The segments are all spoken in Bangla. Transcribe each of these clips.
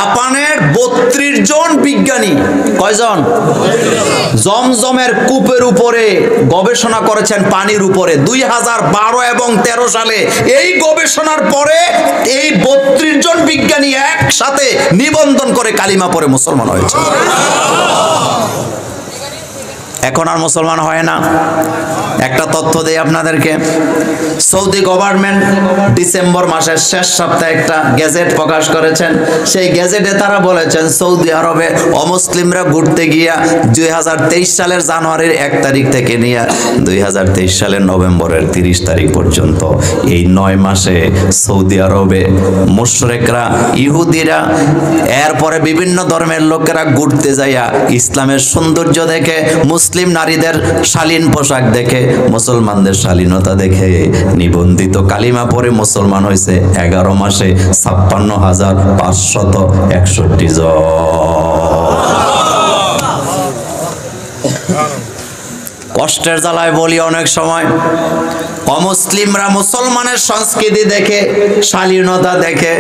জাপানের ৩২ জন বিজ্ঞানী কয়জন জমজমের কূপের উপরে গবেষণা করেছেন, পানির উপরে ২০১২ এবং ১৩ সালে। এই গবেষণার পরে এই ৩২ জন বিজ্ঞানী একসাথে নিবন্ধন করে কালিমা পড়ে মুসলমান হয়েছে। এখন আর মুসলমান হয় না। একটা তথ্য দেই আপনাদেরকে, সৌদি গভর্নমেন্ট ডিসেম্বর মাসের শেষ সপ্তাহে একটা গেজেট প্রকাশ করেছেন। সেই গেজেটে তারা বলেছেন সৌদি আরবে অমুসলিমরা ঘুরতে গিয়া ২০২৩ সালের জানুয়ারির ১ তারিখ থেকে নিয়ে ২০২৩ সালের নভেম্বরের ৩০ তারিখ পর্যন্ত এই ৯ মাসে সৌদি আরবে মুশরিকরা, ইহুদিরা, এরপরে বিভিন্ন ধর্মের লোকেরা ঘুরতে যাইয়া ইসলামের সৌন্দর্য দেখে, মুসলিম নারীদের শালীন পোশাক দেখে, মুসলমানদের শালীনতা দেখে নিবন্ধিত কালিমা পড়ে মুসলমান হয়েছে ১১ মাসে ৫৬,৫৬১ জন। কষ্টের জ্বালায় বলি অনেক সময় অমুসলিমরা মুসলমানের সংস্কৃতি দেখে, শালীনতা দেখে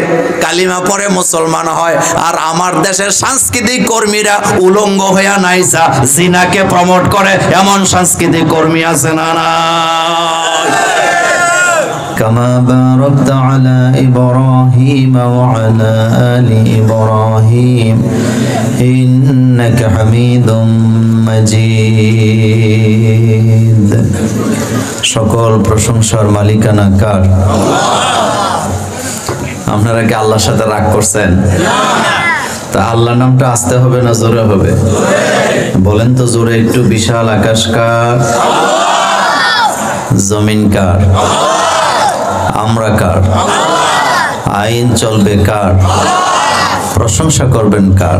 কালিমা পড়ে মুসলমান হয়, আর আমার দেশের সাংস্কৃতিক কর্মীরা উলঙ্গ হইয়া নাইসা জিনাকে প্রমোট করে এমন সাংস্কৃতিক কর্মী আছে না? না كما باركت على إبراهيم وعلى آل إبراهيم إنك حميد مجيد। সকল প্রশংসার মালিকানা কার? আপনারা কি আল্লাহর সাথে রাগ করছেন? তা আল্লাহর নামটা আসতে হবে না জোরে হবে? বলেন তো জোরে একটু। বিশাল আকাশ কার? জমিন কার? আমরা কার? আইন চলবে কার? প্রশংসা করবেন কার?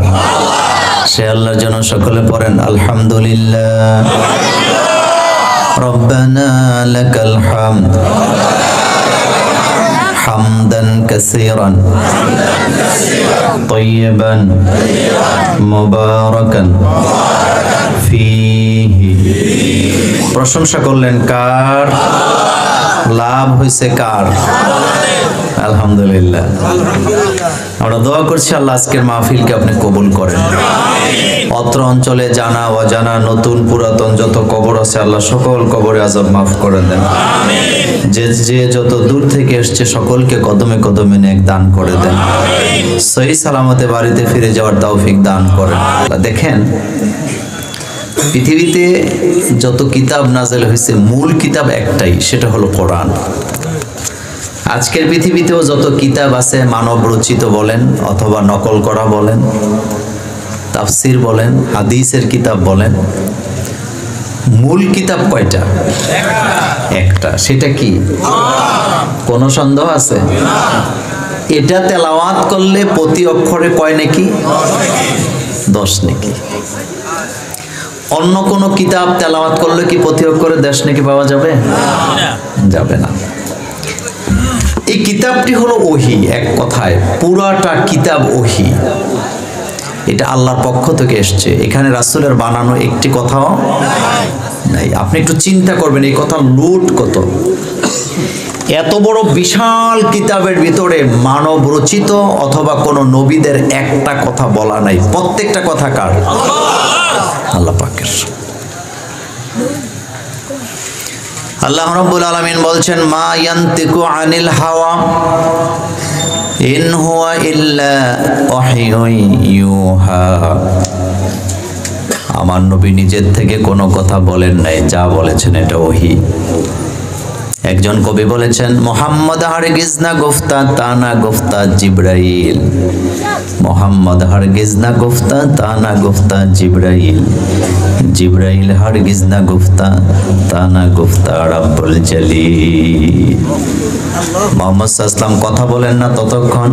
সে আল্লাহর জন্য সকলে পড়েন আলহামদুলিল্লাহ। রব্বানা লাকাল হামদ হামদান কাসীরান তাইয়িবান মুবারাকান ফীহি। প্রশংসা করলেন কার? লাভ হয়েছে কার? আলহামদুলিল্লাহ। আমরা দোয়া করছি আল্লাহ আজকের মাহফিলকে আপনি কবুল করেন। অত্র অঞ্চলে জানা অজানা, নতুন পুরাতন যত কবর আছে আল্লাহ সকল কবরে আযাব মাফ করে দেন। যে যত দূর থেকে এসছে সকলকে কদমে কদমে নেক দান করে দেন। সহি সালামতে বাড়িতে ফিরে যাওয়ার তৌফিক দান করেন। দেখেন পৃথিবীতে যত কিতাব নাযিল হয়েছে মূল কিতাব একটাই, সেটা হলো কোরআন। আজকের পৃথিবীতেও যত কিতাব আছে, মানব রচিত বলেন অথবা নকল করা বলেন, তাফসির বলেন, হাদিসের কিতাব বলেন, মূল কিতাব কয়টা? একটা। সেটা কি? কোনো সন্দেহ আছে? এটা তেলাওয়াত করলে প্রতি অক্ষরে কয় নেকি? 10 নেকি। অন্য কোন কিতাব তেলাওয়াত করলে কি প্রতি অক্ষরে 10 নেকি পাওয়া যাবে? যাবে না। এই কিতাবটি হলো ওহী। এক কথায় পুরাটা কিতাব ওহী। এটা আল্লাহর পক্ষ থেকে এসছে। এখানে রাসূলের বানানো একটি কথাও নাই। আপনি একটু চিন্তা করবেন এই কথা লুট কত। এত বড় বিশাল কিতাবের ভিতরে মানব রচিত অথবা কোনো নবীদের একটা কথা বলা নাই। প্রত্যেকটা কথা কার? আল্লাহ পাকের। আল্লাহ রাব্বুল আলামিন বলছেন মা ইয়ান্তিকু আনিল হাওয়া ইন হুয়া ইল্লা ওয়াহয়ুন ইউহা। আমার নবী নিজের থেকে কোনো কথা বলেন নাই, যা বলেছেন এটা ওহী। একজন কবি বলেছেন মোহাম্মদ হারগিজ না গুফতা তানা গুফতা জিবরাইল। মোহাম্মদ হারগিজ না গুফতা তানা গুফতা জিবরাইল। জিবরাইল হারগিজ না গুফতা তানা গুফতা রাব্বুল জালিল। মুহাম্মদ সাল্লাল্লাহু আলাইহি ওয়াসাল্লাম কথা বলেন না ততক্ষণ,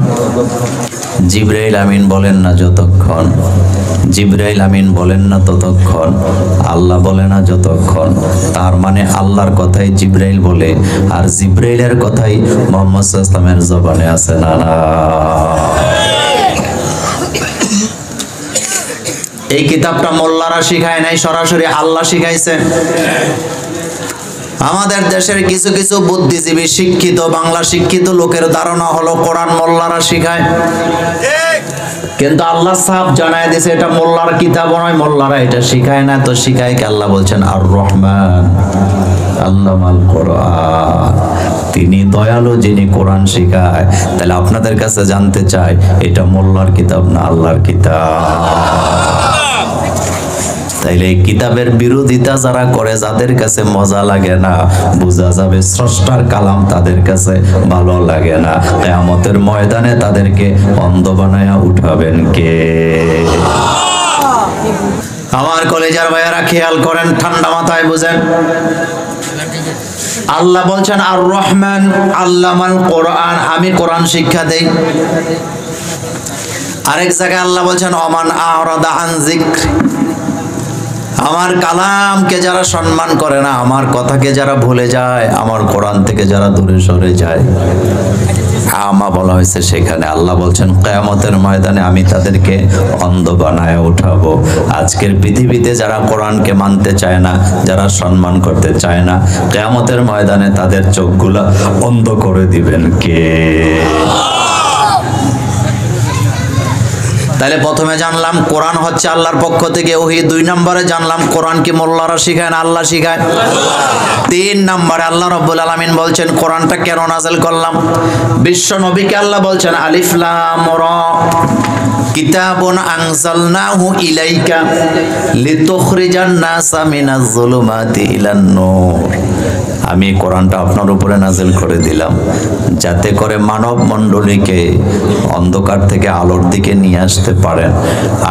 জিবরাইল আমিন বলেন না যতক্ষণ, জিবরাইল আমিন বলেন না ততক্ষণ, আল্লাহ বলে না যতক্ষণ। তার মানে আল্লাহর কথাই জিবরাইল বলে, আর জিবরাইলের কথাই মুহাম্মদ সাল্লাল্লাহু আলাইহি ওয়াসাল্লামের জবানে আছে না? না। এই কিতাবটা মোল্লারা শিখায় নাই, সরাসরি আল্লাহ শিখাইছে। আমাদের দেশের কিছু কিছু বুদ্ধিজীবী শিক্ষিত বাংলা শিক্ষিত লোকের ধারণা হলো কোরআন মোল্লারা শিখায়। কিন্তু আল্লাহ সাহেব জানায় দিয়েছে এটা মোল্লার কিতাব নয়, মোল্লারা এটা শিখায় না। তো শিখায় কি? আল্লাহ বলছেন আর রহমান আল্লামাল কোরআন, তিনি দয়ালু যিনি কোরআন শিখায়। তাহলে আপনাদের কাছে জানতে চাই এটা মোল্লার কিতাব না আল্লাহর কিতাব। তাইলে এই কিতাবের বিরোধিতা যারা করে, যাদের কাছে মজা লাগে না, বোঝা যাবে স্রষ্টার কালাম তাদের কাছে ভালো লাগে না। কিয়ামতের ময়দানে তাদেরকে অন্ধ বানায়া উঠাবেন কে? আমার কলেজার ভাইয়ারা খেয়াল করেন, ঠান্ডা মাথায় বুঝেন। আল্লাহ বলছেন আর রহমান আল্লামাল কোরআন, আমি কোরআন শিক্ষা দেই। আরেক জায়গায় আল্লাহ বলছেন ওমান আ'রাদা আন যিকরি, আমার কালামকে যারা সম্মান করে না, আমার কথাকে যারা ভুলে যায়, আমার কোরআন থেকে যারা দূরে সরে যায়, আমা বলা হয়েছে সেখানে। আল্লাহ বলছেন কিয়ামতের ময়দানে আমি তাদেরকে অন্ধ বানায় উঠাবো। আজকের পৃথিবীতে যারা কোরআনকে মানতে চায় না, যারা সম্মান করতে চায় না, কিয়ামতের ময়দানে তাদের চোখগুলো অন্ধ করে দিবেন কে? তাহলে প্রথমে জানলাম কোরআন হচ্ছে আল্লাহর পক্ষ থেকে ওহী। 2 নম্বরে জানলাম কোরআন কি মোল্লারা শিখায় না আল্লাহ শিখায়। 3 নম্বরে আল্লাহ রাব্বুল আলামিন বলছেন কোরআনটা কেন নাযিল করলাম। বিশ্ব নবীকে আল্লাহ বলছেন আলিফ লাম রা কিতাবুন আনজালনাহু ইলাইকা লিতুখরিজান নাসা মিনাজ যুলুমাতি ইলান নূর। আমি কোরআনটা আপনার উপরে নাযিল করে দিলাম যাতে করে মানব মণ্ডলীকে অন্ধকার থেকে আলোর দিকে নিয়ে আসতে পারেন।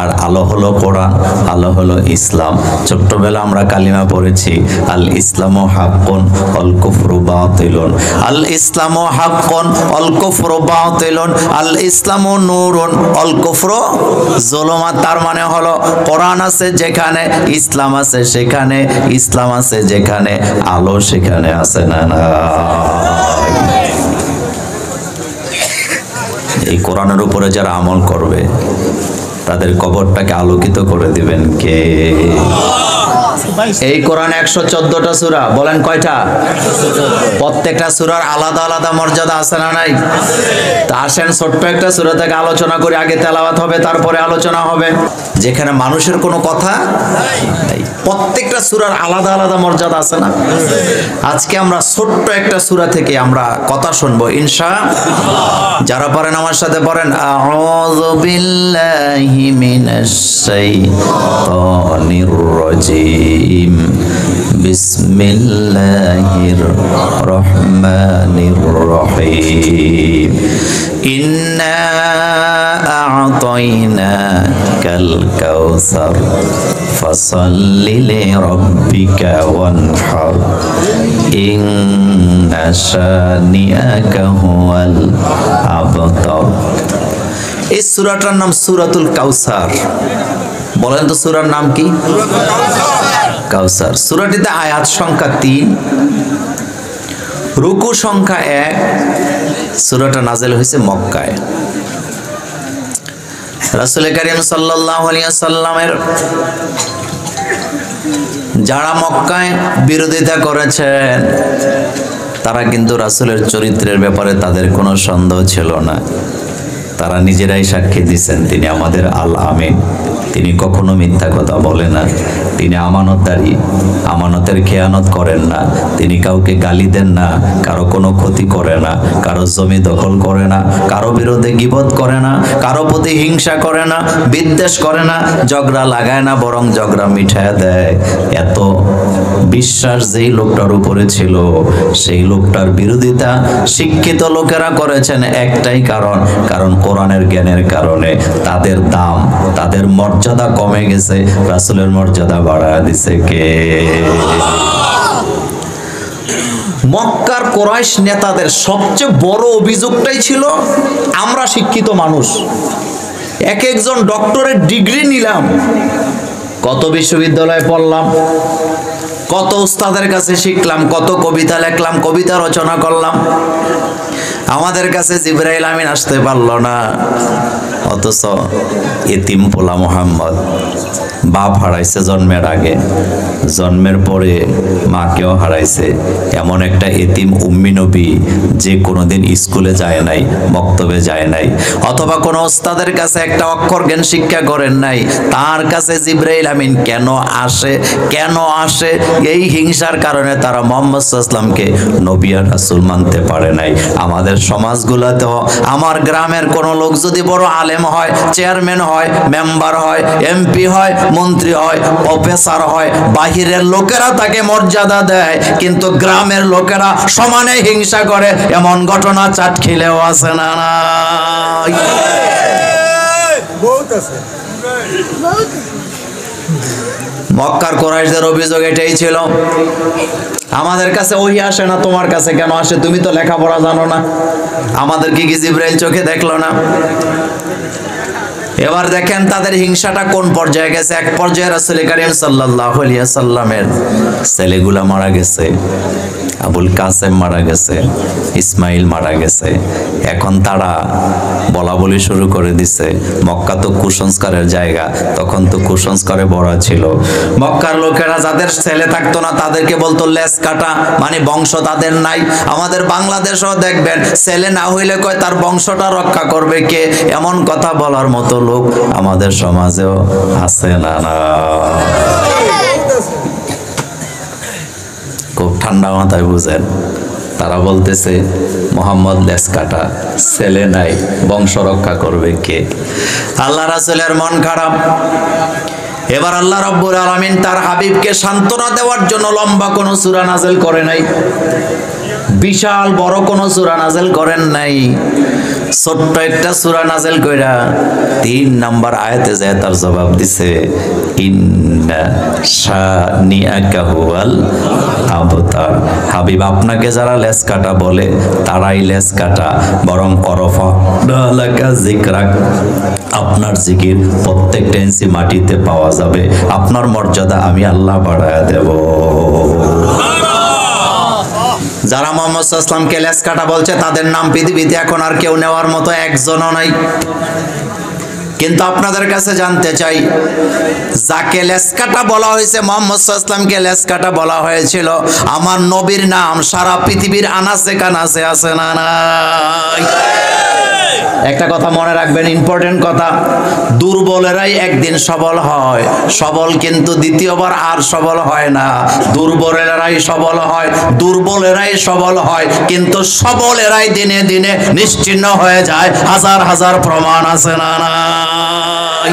আর আলো হলো কোরআন, আলো হলো ইসলাম। ছোট্টবেলা আমরা কালিমা পড়েছি আল ইসলামু হাক্কুন ওয়াল কুফরু বাতিলুন, আল ইসলামু হাক্কুন ওয়াল কুফরু বাতিলুন, আল ইসলামু নূরুন ওয়াল কুফরু যুলুমাত। তার মানে হলো কোরআন আছে যেখানে, ইসলাম আছে সেখানে, ইসলাম আছে যেখানে, আলো সেখানে আছে না। এই কোরআনের উপরে যারা আমল করবে তাদের কবরটাকে আলোকিত করে দিবেন কে? এই কোরআন 114টা সূরা, বলেন কয়টা? প্রত্যেকটা সূরার আলাদা আলাদা মর্যাদা আছে না নাই? তা আসেন ছোট্ট একটা সূরা থেকে আলোচনা করে, আগে তেলাওয়াত হবে তারপরে আলোচনা হবে, যেখানে মানুষের কোনো কথা নাই। প্রত্যেকটা সূরার আলাদা আলাদা মর্যাদা আছে না? আজকে আমরা ছোট্ট একটা সূরা থেকে আমরা কথা শুনবো ইনশাআল্লাহ। যারা পারেন আমার সাথে পড়েন আউযু বিল্লাহি মিনাশ শাইতানির রাজিম, বিসমিল্লাহির রহমানির রহিম, ইন্না আ'তাইনাকাল কাউসার ফাসাল্লি লিরাব্বিকা ওয়ানহার, ইন্না শানিআকা হুয়াল আবতার। এই সূরাটার নাম সূরাতুল কাউসার। বলেন তো সূরার নাম কি? কাউসার। সূরাটিতে আয়াত সংখ্যা 3, রুকু সংখ্যা 1। সূরাটা নাযিল হয়েছে মক্কায়। রাসূল কারীম সাল্লাল্লাহু আলাইহি ওয়াসাল্লামের যারা মক্কায় বিরোধিতা করেছেন তারা কিন্তু রাসূলের চরিত্রের ব্যাপারে তাদের কোনো সন্দেহ ছিল না। তারা নিজেরাই সাক্ষী দিচ্ছেন তিনি আমাদের আল আমিন, তিনি কখনো মিথ্যা কথা বলে না, তিনি আমানতদারি, আমানতের খেয়ানত করেন না, তিনি কাউকে গালি দেন না, কারো কোনো ক্ষতি করে না, কারো জমি দখল করে না, কারো বিরুদ্ধে গীবত করে না, কারো প্রতি হিংসা করে না, বিদ্বেষ করে না, ঝগড়া লাগায় না, বরং ঝগড়া মিঠায় দেয়। এত বিশ্বাস যেই লোকটার উপরে ছিল, সেই লোকটার বিরোধিতা শিক্ষিত লোকেরা করেছেন একটাই কারণ, কারণ কোরআনের জ্ঞানের কারণে তাদের দাম, তাদের মর্যাদা কমে গেছে, রাসূলের মর্যাদা বাড়ায় দিছে কে? মক্কার কুরাইশ নেতাদের সবচেয়ে বড় অভিযোগটাই ছিল আমরা শিক্ষিত মানুষ, এক একজন ডক্টরের ডিগ্রি নিলাম, কত বিশ্ববিদ্যালয়ে পড়লাম, কত উস্তাদের কাছে শিখলাম, কত কবিতা লিখলাম, কবিতা রচনা করলাম, আমাদের কাছে জিবরাইল আমিন আসতে পারলো না। অথচ এতিম পোলা মুহাম্মদ বাপ হারাইছে জন্মের আগে, জন্মের পরে মাকেও হারাইছে। এমন একটা এতিম উম্মি নবী যে কোনোদিন স্কুলে যায় নাই, মক্তবে যায় নাই, অথবা কোনো ওস্তাদের কাছে একটা অক্ষর জ্ঞান শিক্ষা করেন নাই, তার কাছে জিবরাইল আমিন কেন আসে? কেন আসে? এই হিংসার কারণে তারা মুহাম্মদ সাল্লাল্লাহু আলাইহি ওয়াসাল্লামকে নবী আর রাসূল মানতে পারে নাই। আমাদের সমাজগুলোতেও আমার গ্রামের কোনো লোক যদি বড় আলেম হয়, চেয়ারম্যান হয়, মেম্বার হয়, এমপি হয়, মন্ত্রী হয়, প্রফেসর হয়, বাহিরের লোকেরা তাকে মর্যাদা দেয়, কিন্তু গ্রামের লোকেরা সমানে হিংসা করে, এমন ঘটনা চাটখিলেও আছে না? মক্কার কুরাইশদের অভিযোগ এটাই ছিল, আমাদের কাছে ওহী আসে না, তোমার কাছে কেন আসে? তুমি তো লেখাপড়া জানো না, আমাদেরকে কি জিবরাইল চোখে দেখলো না? এবার দেখেন তাদের হিংসাটা কোন পর্যায়ে গেছে। এক পর্যায়ে রাসূল করিম সাল্লাল্লাহু আলাইহি ওয়াসাল্লামের ছেলেগুলা মারা গেছে, আবুল কাসেম মারা গেছে, ইসমাইল মারা গেছে। এখন তারা বলা বলি শুরু করে দিছে। মক্কা তো কুসংস্কারের জায়গা, তখন তো কুসংস্কারে ভরা ছিল। মক্কার লোকেরা যাদের ছেলে থাকতো না তাদেরকে বলতো লেস কাটা, মানে বংশ তাদের নাই। আমাদের বাংলাদেশেও দেখবেন ছেলে না হইলে কয় তার বংশটা রক্ষা করবে কে, এমন কথা বলার মতো লোক আমাদের সমাজেও আছে না? খুব ঠান্ডা মাথায় বুঝেন, তারা বলতেছে মোহাম্মদ লেস কাটা, ছেলে নাই, বংশ রক্ষা করবে কে? আল্লাহ রাসূলের মন খারাপ। এবার আল্লাহ রাব্বুল আলামিন তার হাবিবকে সান্ত্বনা দেওয়ার জন্য লম্বা কোনো সূরা নাযিল করে নাই, বিশাল বড় কোনো সূরা নাযিল করেন নাই, ছোট্ট একটা সূরা নাযিল কইরা 3 নাম্বার আয়াতে যায় তার জবাব দিছে, ইন্না শানিআকা হুয়াল আবতার। হাবিব আপনাকে যারা লেস কাটা বলে তারাই লেস কাটা, বরং অরফা লাকা যিকরাক, আপনার জিকির প্রত্যেকটা ইঞ্চি মাটিতে পাওয়া যাবে, আপনার মর্যাদা আমি আল্লাহ বাড়ায়া দেব। যারা মুহাম্মদ সাল্লাল্লাহু আলাইহি ওয়াসাল্লামকে লেস কাটা বলছে তাদের নাম পৃথিবীতে এখন আর কেউ নেওয়ার মতো একজনও নাই। কিন্তু আপনাদের কাছে জানতে চাই, যাকে লেস কাটা বলা হয়েছে, মুহাম্মদ সাল্লাল্লাহু আলাইহি ওয়াসাল্লামকে লেস কাটা বলা হয়েছিল, আমার নবীর নাম সারা পৃথিবীর আনাচে কানাচে আছে না নাই? একটা কথা মনে রাখবেন, ইম্পর্টেন্ট কথা, দুর্বলেরাই একদিন সবল হয়, সবল কিন্তু দ্বিতীয়বার আর সবল হয় না। দুর্বলেরাই সবল হয়, দুর্বলেরাই সবল হয়, কিন্তু সবলেরাই দিনে দিনে নিশ্চিহ্ন হয়ে যায়। হাজার হাজার প্রমাণ আছে না নাই?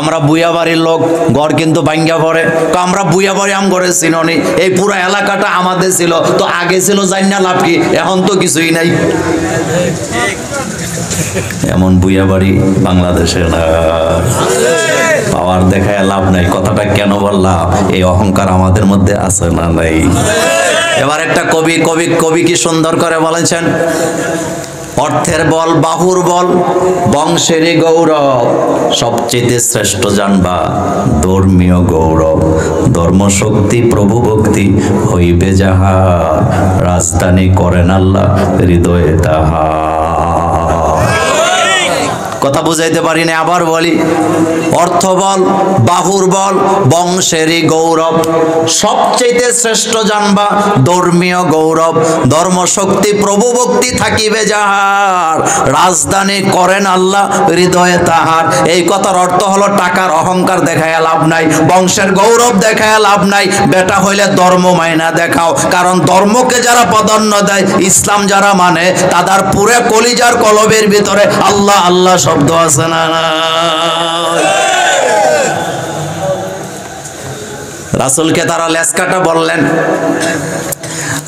আমরা বুয়া বাড়ির লোক, ঘর কিন্তু ভাঙ্গা পড়ে। আমরা বুয়া বাড়ি আম করে চিনি, এই পুরো এলাকাটা আমাদের ছিল, তো আগে ছিল জানি না লাভ কি, এখন তো কিছুই নাই। এমন বুয়া বাড়ি বাংলাদেশে না, পাওয়ার দেখায় লাভ নাই। কথাটা কেন বললাম, এই অহংকার আমাদের মধ্যে আছে না নাই? এবার একটা কবি কি সুন্দর করে বলেছেন, অর্থের বল, বাহুর বল, বংশেরই গৌরব, সবচেয়ে শ্রেষ্ঠ জানবা ধর্মীয় গৌরব, ধর্মশক্তি প্রভু ভক্তি হইবে যাহা, রাজধানী করেন আল্লাহ হৃদয়ে তাহা। কথা বুঝাইতে পারি না, আবার বলি, অর্থ বল, বাহুর বল, বংশেরই গৌরব, সবচেয়ে শ্রেষ্ঠ জানবা ধর্মীয় গৌরব, ধর্মশক্তি প্রভু ভক্তি থাকিবে যাহার, রাজধানী করেন আল্লাহ হৃদয়ে তাহার। এই কথার অর্থ হলো টাকার অহংকার দেখায় লাভ নাই, বংশের গৌরব দেখায় লাভ নাই, বেটা হইলে ধর্ম মাইনা দেখাও। কারণ ধর্মকে যারা প্রাধান্য দেয়, ইসলাম যারা মানে, তাদের পুরো কলিজার কলবের ভিতরে আল্লাহ আল্লাহ শব্দ আছে না? রাসূলকে তারা লেস কাটা বললেন।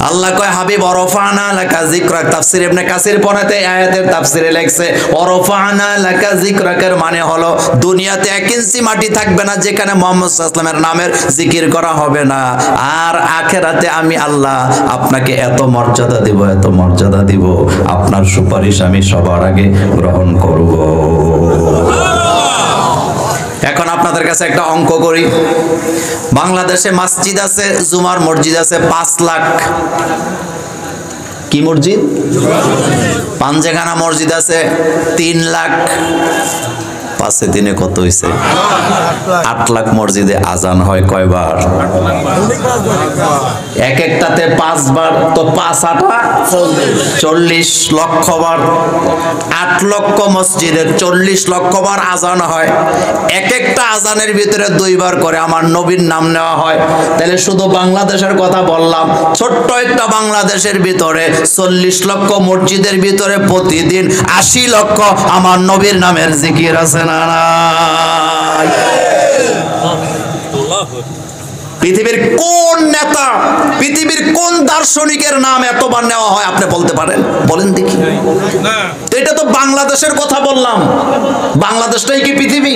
আল্লাহ কয়, হাবিব অরফানা লাকা যিকরাক, তাফসীর ইবনে কাসির পড়াতে আয়াতের তাফসীরে লেখছে অরফানা লাকা যিকরাকের মানে হলো দুনিয়াতে 1 ইঞ্চি মাটি থাকবে না যেখানে মুহাম্মদ সাল্লাল্লাহু আলাইহি ওয়াসাল্লামের নামের জিকির করা হবে না, আর আখিরাতে আমি আল্লাহ আপনাকে এত মর্যাদা দিব, এত মর্যাদা দিব, আপনার সুপারিশ আমি সবার আগে গ্রহণ করব। এখন আপনাদের কাছে একটা অঙ্ক করি, বাংলাদেশে মসজিদ আছে, জুমার মসজিদ আছে 5 লাখ। কি মসজিদ? পাঞ্জেখানা মসজিদ আছে 3 লাখ। পাঁচে দিনে কত হয়েছে? 8 লাখ মসজিদে আজান হয় কয়বার? এক একটাতে 5 বার, তো 5 8 40 লক্ষ বার। 8 লক্ষ মসজিদে 40 লক্ষ বার আজান হয়। এক একটা আজানের ভিতরে 2 বার করে আমার নবীর নাম নেওয়া হয়। তাহলে শুধু বাংলাদেশের কথা বললাম, ছোট্ট একটা বাংলাদেশের ভিতরে 40 লক্ষ মসজিদের ভিতরে প্রতিদিন 80 লক্ষ আমার নবীর নামের জিকির আছে না নাই? পৃথিবীর কোন নেতা, পৃথিবীর কোন দার্শনিকের নাম এতবার নেওয়া হয় আপনি বলতে পারেন? বলেন দেখি। এটা তো বাংলাদেশের কথা বললাম, বাংলাদেশটাই কি পৃথিবী?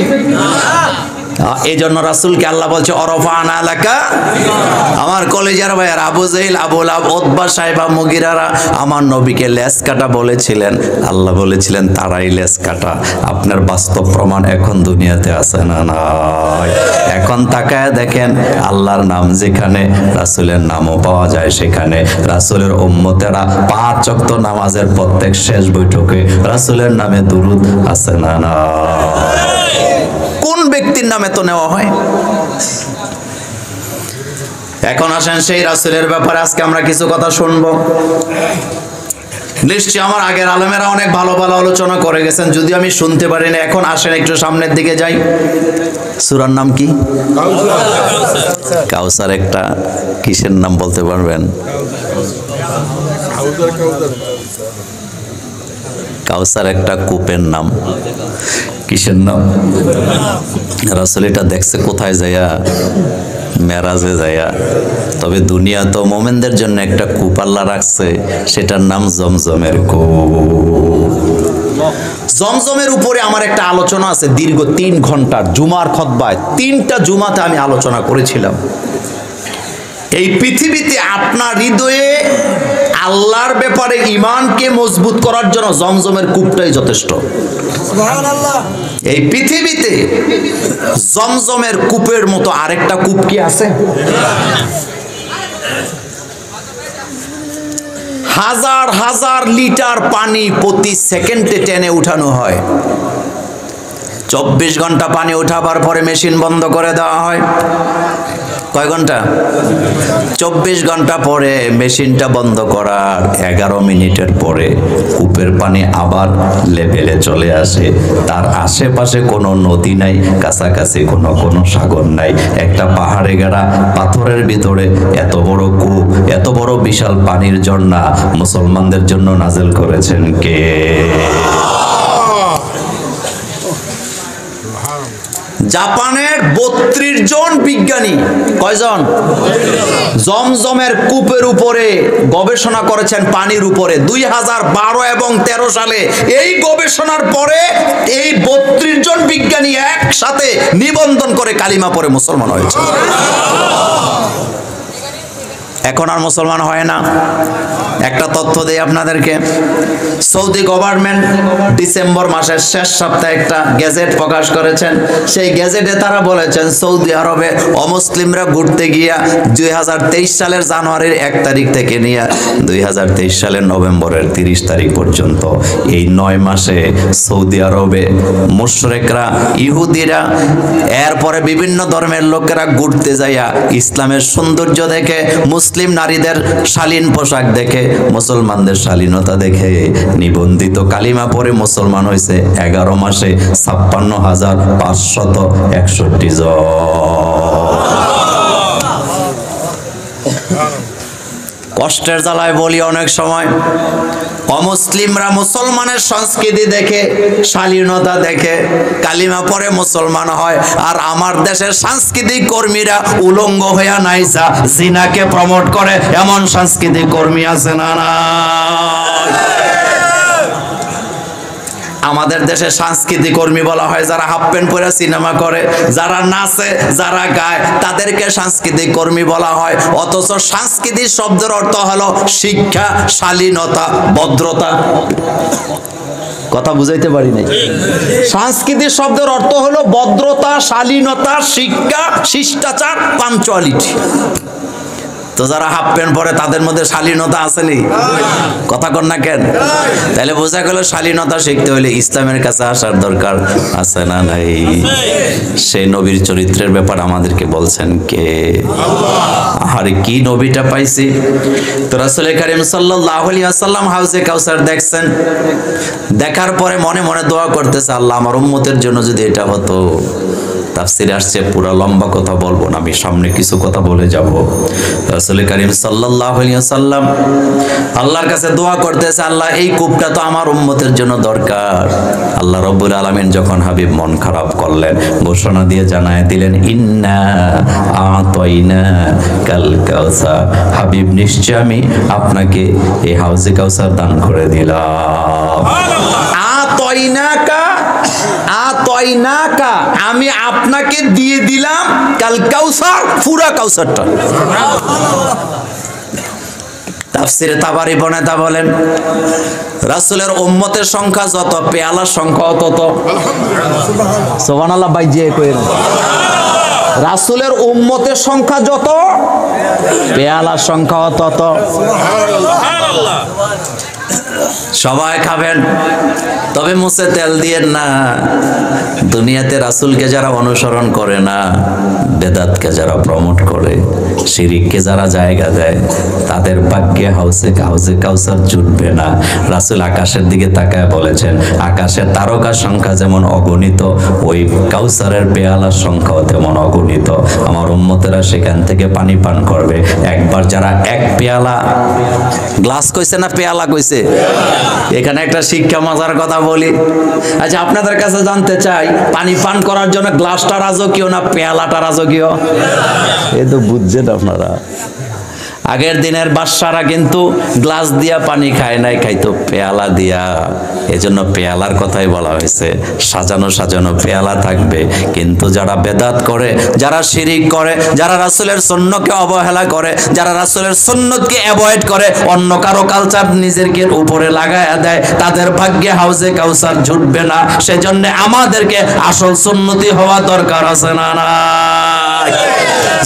এই জন্য রাসূলকে আল্লাহ বলছে অরফানা লাকা, আমার কলেজার ভাইয়ার আবু জাহিল, আবু লাহাব, উতবা, সাইবা, মুগিরারা আমার নবীকে লেজ কাটা বলেছিলেন। আল্লাহ বলেছিলেন তারাই লেজ কাটা। আপনার বাস্তব প্রমাণ এখন দুনিয়াতে আছে না নাই? এখন তাকায় দেখেন, আল্লাহর নাম যেখানে, রাসূলের নামও পাওয়া যায় সেখানে। রাসূলের উম্মতেরা 5 ওয়াক্ত নামাজের প্রত্যেক শেষ বৈঠকে রাসূলের নামে দুরূদ আছে না নাই? কোন ব্যক্তির নামে তো নেওয়া হয়? এখন আসেন সেই রাসূলের ব্যাপারে আজকে আমরা কিছু কথা শুনবো। নিশ্চয়ই আমার আগের আলেমেরা অনেক ভালো ভালো আলোচনা করে গেছেন, যদি আমি শুনতে পারি না। এখন আসেন একটু সামনের দিকে যাই। সূরার নাম কি? কাউসার। একটা কিসের নাম বলতে পারবেন? কাউসার একটা কূপের নাম। কিসের নাম? রাসূল এটা দেখছে কোথায় যাইয়া? মেরাজে যাইয়া। তবে দুনিয়া তো মোমেনদের জন্য একটা কূপ আল্লাহ রাখছে, সেটার নাম জমজমের কূপ। জমজমের উপরে আমার একটা আলোচনা আছে দীর্ঘ 3 ঘন্টার, জুমার খুতবায় 3টা জুমাতে আমি আলোচনা করেছিলাম। এই পৃথিবীতে আপনার হৃদয়ে আল্লাহর ব্যাপারে ঈমানকে মজবুত করার জন্য জমজমের কূপটাই যথেষ্ট। সুবহানাল্লাহ। এই পৃথিবীতে জমজমের কূপের মতো আরেকটা কূপ কি আছে? হাজার হাজার লিটার পানি প্রতি সেকেন্ডে টেনে উঠানো হয়। 24 ঘন্টা পানি উঠাবার পরে মেশিন বন্ধ করে দেওয়া হয়। কয় ঘন্টা? 24 ঘন্টা পরে মেশিনটা বন্ধ করার 11 মিনিটের পরে কূপের পানি আবার লেভেলে চলে আসে। তার আশেপাশে কোনো নদী নাই, কাছাকাছি কোনো সাগর নাই। একটা পাহাড়ে গাড়া পাথরের ভিতরে এত বড় কূপ, এত বড় বিশাল পানির ঝর্ণা মুসলমানদের জন্য নাজিল করেছেন কে? জাপানের 32 জন বিজ্ঞানী, কয়জন? জমজমের কূপের উপরে গবেষণা করেছেন, পানির উপরে 2012 এবং 13 সালে। এই গবেষণার পরে এই 32 জন বিজ্ঞানী একসাথে নিবন্ধন করে কালিমা পড়ে মুসলমান হয়েছে। এখন আর মুসলমান হয় না। একটা তথ্য দেই আপনাদেরকে। সৌদি গভর্নমেন্ট ডিসেম্বর মাসের শেষ সপ্তাহে একটা গেজেট প্রকাশ করেছেন। সেই গেজেটে তারা বলেছেন সৌদি আরবে অমুসলিমরা ঘুরতে গিয়া 2023 সালের জানুয়ারির 1 তারিখ থেকে নিয়ে 2023 সালের নভেম্বরের 30 তারিখ পর্যন্ত এই 9 মাসে সৌদি আরবে মুশরিকরা, ইহুদিরা, এরপরে বিভিন্ন ধর্মের লোকেরা ঘুরতে যাইয়া ইসলামের সৌন্দর্য দেখে, মুসলিম নারীদের শালীন পোশাক দেখে, মুসলমানদের শালীনতা দেখে নিবন্ধিত কালিমা পড়ে মুসলমান হয়েছে 11 মাসে 56,561 জন। কষ্টের জ্বালায় বলি অনেক সময় অমুসলিমরা মুসলমানের সংস্কৃতি দেখে, শালীনতা দেখে কালিমা পড়ে মুসলমান হয়, আর আমার দেশের সাংস্কৃতিক কর্মীরা উলঙ্গ হইয়া নাইসা জিনাকে প্রমোট করে। এমন সাংস্কৃতিক কর্মী আছে না? না, আমাদের দেশে সাংস্কৃতিক কর্মী বলা হয় যারা হাফ প্যান্ট পরে সিনেমা করে, যারা নাচে, যারা গায়, তাদেরকে সাংস্কৃতিক কর্মী বলা হয়। অথচ সাংস্কৃতিক শব্দের অর্থ হলো শিক্ষা, শালীনতা, ভদ্রতা। কথা বুঝাইতে পারি নাই? সাংস্কৃতিক শব্দের অর্থ হলো ভদ্রতা, শালীনতা, শিক্ষা, শিষ্টাচার, পাঞ্চুয়ালিটি। তো যারা হাফ প্যান্ট পরে তাদের মধ্যে শালীনতা আসেনি? কথা কন না কেন? তাহলে বোঝা গেল শালীনতা শিখতে হলে ইসলামের কাছে আসার দরকার আছে না নাই? সেই নবীর চরিত্রের ব্যাপার আমাদেরকে বলছেন কে? আর কি নবীটা পাইছি। তো রাসূল কারীম সাল্লাল্লাহু আলাইহি ওয়াসাল্লাম হাউজে কাউসার দেখছেন, দেখার পরে মনে মনে দোয়া করতেছে, আল্লাহ আমার উম্মতের জন্য যদি এটা হতো। তাফসিরে আসছে, পুরা লম্বা কথা বলবো না, আমি সামনে কিছু কথা বলে যাব। রাসূল কারীম সাল্লাল্লাহু আলাইহি ওয়াসাল্লাম আল্লাহর কাছে দোয়া করতেছে, আল্লাহ এই কূপটা তো আমার উম্মতের জন্য দরকার। আল্লাহ রাব্বুল আলামিন যখন হাবিব মন খারাপ করলেন, ঘোষণা দিয়ে জানায় দিলেন, ইন্না আতাইনা কাল কাউসার, হাবিব নিশ্চয় আমি আপনাকে এই হাউজে কাউসার দান করে দিলাম। আতাইনাকা, আমি আপনাকে দিয়ে দিলাম কাল কাউসার, পুরা কাউসারটা। তাফসিরে তাবারি বনেতা বলেন, রাসূলের উম্মতের সংখ্যা যত, পেয়ালার সংখ্যা তত। সুবহানাল্লাহ ভাই, যে কইরা রাসূলের উম্মতের সংখ্যা যত, পেয়ালার সংখ্যা তত। সুবহানাল্লাহ। সবাই খাবেন, তবে মুছে তেল দিয়েন না। দুনিয়াতে রাসূলকে যারা অনুসরণ করে না, বেদাতকে যারা প্রমোট করে, শিরিককে যারা জায়গা দেয়, তাদের ভাগ্যে হাউজে কাউসার জুটবে না। রাসূল আকাশের দিকে তাকায় বলেছেন, আকাশের তারকার সংখ্যা যেমন অগণিত, ওই কাউসারের পেয়ালার সংখ্যাও তেমন অগণিত। আমার উম্মতেরা সেখান থেকে পানি পান করবে। একবার যারা এক পেয়ালা, গ্লাস কইছে না পেয়ালা কইছে? এখানে একটা শিক্ষা মজার কথা বলি। আচ্ছা, আপনাদের কাছে জানতে চাই, পানি পান করার জন্য গ্লাসটা রাজকীয় না পেয়ালাটা রাজকীয়? এ তো বুঝছেন আপনারা। আগের দিনের বাদশারা কিন্তু গ্লাস দিয়া পানি খায় নাই, খাইতো পেয়ালা দিয়া। এজন্য পেয়ালার কথাই বলা হয়েছে। সাজানো সাজানো পেয়ালা থাকবে, কিন্তু যারা বেদাত করে, যারা শিরিক করে, যারা রাসূলের সুন্নতকে অবহেলা করে, যারা রাসূলের সুন্নতকে অ্যাভয়েড করে, অন্য কারো কালচার নিজেদের উপরে লাগায়া দেয়, তাদের ভাগ্যে হাউজে কাউসার জুটবে না। সেজন্য আমাদেরকে আসল সুন্নতি হওয়া দরকার আছে না নাই?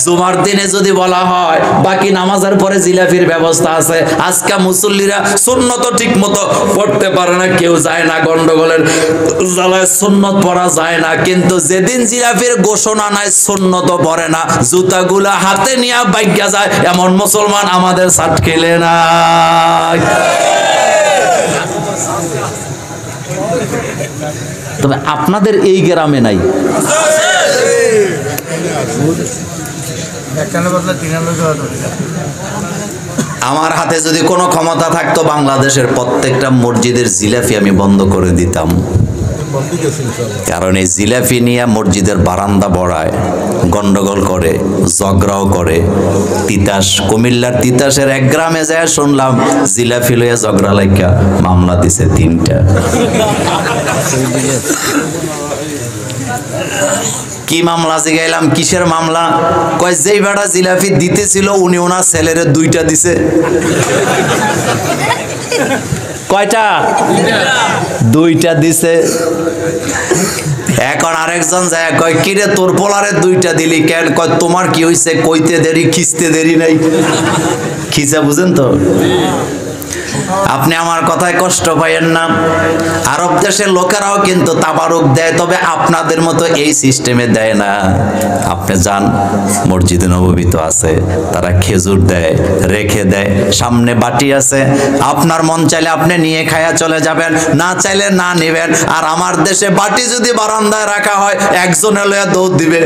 জুমার দিনে যদি বলা হয় বাকি নামাজের পরে জিলাপির ব্যবস্থা আছে, আজকে মুসল্লিরা সুন্নত ঠিক মতো পড়তে পারে না, কেউ যায় না, গন্ডগোলের জ্বালায় সুন্নত পড়া যায় না। কিন্তু যেদিন জিলাপির ঘোষণা নাই, সুন্নত পড়ে না, জুতাগুলা হাতে নিয়ে বাইকা যায়, এমন মুসলমান আমাদের সাথ খেলে না। তবে আপনাদের এই গ্রামে নাই। আমার হাতে যদি কোনো ক্ষমতা থাকতো, বাংলাদেশের প্রত্যেকটা মসজিদের জিলাপি আমি বন্ধ করে দিতাম। কারণ এই জিলাপি নিয়ে মসজিদের বারান্দা বড়ায়, গন্ডগোল করে, ঝগড়াও করে। তিতাস, কুমিল্লার তিতাসের এক গ্রামে যায় শুনলাম জিলাপি লইয়া ঝগড়া লাইকা মামলা দিছে 3টা। কি মামলা? জিগাইলাম কিসের মামলা? কয় যেই বেটা জিলাপি দিতেছিল উনি ওনার ছেলেরে 2টা দিছে। কয়টা? 2টা দিছে। এখন আরেকজন যায় কয়, কিরে তোর পোলারে 2টা দিলি কেন? কয় তোমার কি হইছে? কইতে দেরি, খিচতে দেরি নাই। খিচা বুঝেন তো? আপনি আমার কথায় কষ্ট পাইয়েন না। আরব দেশের লোকেরাও কিন্তু তাবারুক দেয়, তবে আপনাদের মতো এই সিস্টেমে দেয় না। আপনি যান, মসজিদে নববী তো আছে, তারা খেজুর দেয়, রেখে দেয়, সামনে বাটি আছে, আপনার মন চাইলে আপনি নিয়ে খায়া চলে যাবেন, না চাইলে না নেবেন। আর আমার দেশে বাটি যদি বারান্দায় রাখা হয়, একজনে লইয়া দৌড় দিবে।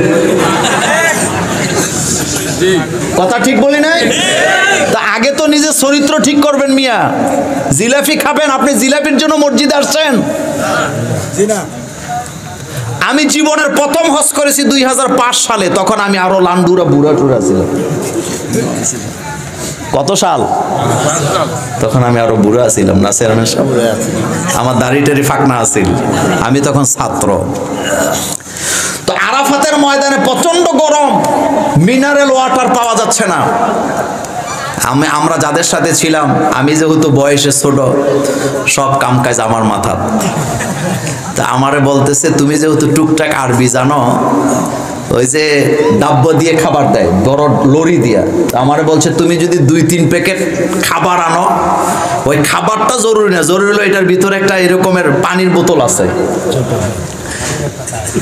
কথা ঠিক বলি নাই? তা আগে তো নিজের চরিত্র ঠিক করবেন মিয়া। জিলাপি খাবেন, আপনি জিলাপির জন্য মসজিদে আসছেন? আমি জীবনের প্রথম হজ করেছি 2005 সালে, তখন আমি আরো লান্ডুরা বুড়া টুরা ছিলাম। কত সাল? তখন আমি আরো বুড়া ছিলাম না, আমার দাড়ি টাড়ি ফাঁকনা আছিল, আমি তখন ছাত্র। তো আরাফাতের ময়দানে প্রচন্ড গরম, মিনারেল ওয়াটার পাওয়া যাচ্ছে না। আমরা যাদের সাথে ছিলাম, আমি যেহেতু বয়সে ছোট, সব কাম কাজ আমার মাথা। তা আমারে বলতেছে, তুমি যেহেতু টুকটাক আরবি জানো, ওই যে ডাব্ব দিয়ে খাবার দেয়, বড় লরি দিয়া। আমারে বলছে তুমি যদি 2-3 প্যাকেট খাবার আনো, ওই খাবারটা জরুরি না, জরুরি হলো এটার ভিতরে একটা এরকমের পানির বোতল আছে।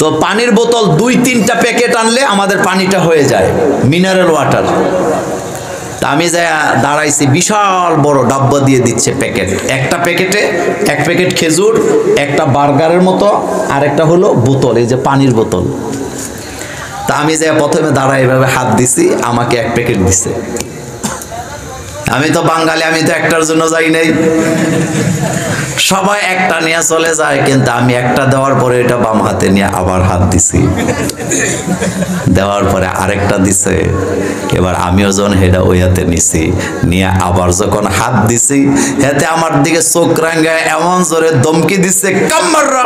তো পানির বোতল 2-3টা প্যাকেট আনলে আমাদের পানিটা হয়ে যায়, মিনারেল ওয়াটার। তা আমি যাই দাঁড়াইছি, বিশাল বড় ডাব্বা দিয়ে দিচ্ছে প্যাকেট। একটা প্যাকেটে 1 প্যাকেট খেজুর, একটা বার্গারের মতো, আর একটা হলো বোতল, এই যে পানির বোতল। তা আমি যাই প্রথমে দাঁড়াই এভাবে হাত দিছি, আমাকে 1 প্যাকেট দিছে। আমি তো বাঙালি, আমি তো একটার জন্য যাই নাই। সবাই একটা নিয়ে চলে যায়, কিন্তু আমি একটা দেওয়ার পরে এটা বাম হাতে নিয়ে আবার হাত দিছি, দেওয়ার পরে আরেকটা দিছে। এবার আমিও যখন হেটা ওই হাতে নিছি, নিয়ে আবার যখন হাত দিছি, হেতে আমার দিকে চোখ রাঙ্গায় এমন জোরে ধমকি দিচ্ছে, কাম্মাররা।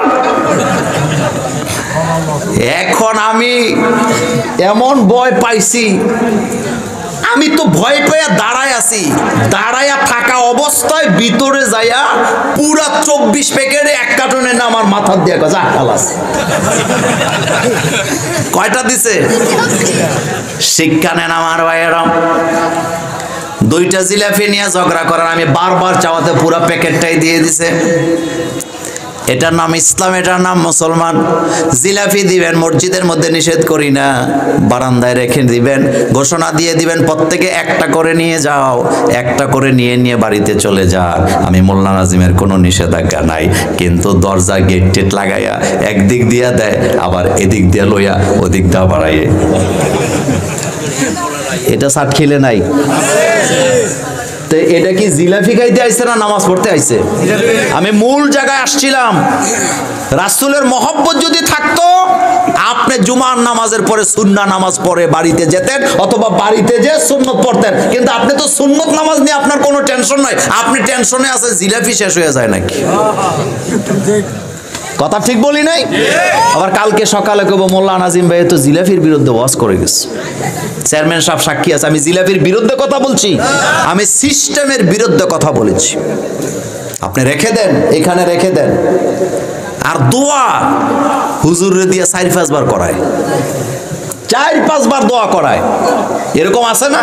এখন আমি এমন ভয় পাইছি, আমি তো ভয় পেয়ে দাঁড়ায় আছি। দাঁড়ায়া থাকা অবস্থায় ভিতরে যাইয়া পুরা 24 প্যাকেটে 1 কার্টনের না আমার মাথার দিয়ে যা খালাস। কয়টা দিছে? শিক্ষা নেন আমার ভাইয়েরা। 2টা জিলাপি নিয়ে ঝগড়া করার, আমি বারবার চাওয়াতে পুরা প্যাকেটটাই দিয়ে দিছে। এটার নাম ইসলাম, এটার নাম মুসলমান। জিলাপি দিবেন, মসজিদের মধ্যে নিষেধ করি না, বারান্দায় রেখে দিবেন, ঘোষণা দিয়ে দিবেন প্রত্যেকে একটা করে নিয়ে যাও, একটা করে নিয়ে নিয়ে বাড়িতে চলে যান। আমি মোল্লা নাজিমের কোনো নিষেধাজ্ঞা নাই, কিন্তু দরজা গেট টেট লাগাইয়া একদিক দিয়া দেয়, আবার এদিক দিয়া লইয়া ওদিক দিয়া বাড়াইয়ে। এটা সাট খিলে নাই। এটা কি জিলাপি খাইতে আইছে না নামাজ পড়তে আইছে? আমি মূল জায়গায় আসছিলাম। রাসূলের মহব্বত যদি থাকতো, আপনি জুমার নামাজের পরে সুন্নাহ নামাজ পড়ে বাড়িতে যেতেন, অথবা বাড়িতে যে সুন্নত পড়তেন। কিন্তু আপনি তো সুন্নত নামাজ নিয়ে আপনার কোনো টেনশন নাই, আপনি টেনশনে আছেন জিলাপি শেষ হয়ে যায় নাকি। কথা ঠিক বলি নাই? আবার কালকে সকালে কব মোল্লা নাজিম ভাই তো জিলাপির বিরুদ্ধে ওয়াজ করে গেছে, চেয়ারম্যান সাহেব সাক্ষী আছে। আমি জিলাপির বিরুদ্ধে কথা বলছি, আমি সিস্টেমের বিরুদ্ধে কথা বলেছি। আপনি রেখে দেন, এখানে রেখে দেন। আর দোয়া হুজুরে দিয়ে 4-5 বার করায়, 4-5 বার দোয়া করায়, এরকম আছে না?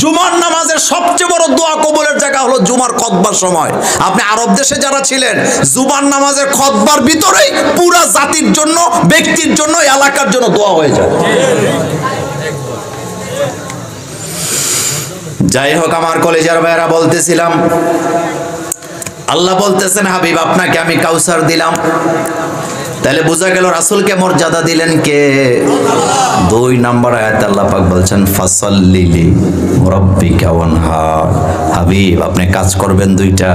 জুমার নামাজের সবচেয়ে বড় দোয়া কবুলের জায়গা হলো জুমার খুতবার সময়। আপনি আরব দেশে যারা ছিলেন, জুমার নামাজের খুতবার ভিতরেই পুরা জাতির জন্য, ব্যক্তির জন্য, এলাকার জন্য দোয়া হয়ে যায়। যাই হোক, আমার কলেজের ভাইয়েরা, বলতেছিলাম আল্লাহ বলতেছেন, হাবিব আপনাকে আমি কাউসার দিলাম। তাহলে বোঝা গেল রাসূলকে মর্যাদা দিলেন কে? 2 নম্বর আয়াতে আল্লাহ পাক বলছেন, ফাসাল্লি লি রাব্বিকা ওয়ানহার। হাবিব আপনি কাজ করবেন 2টা,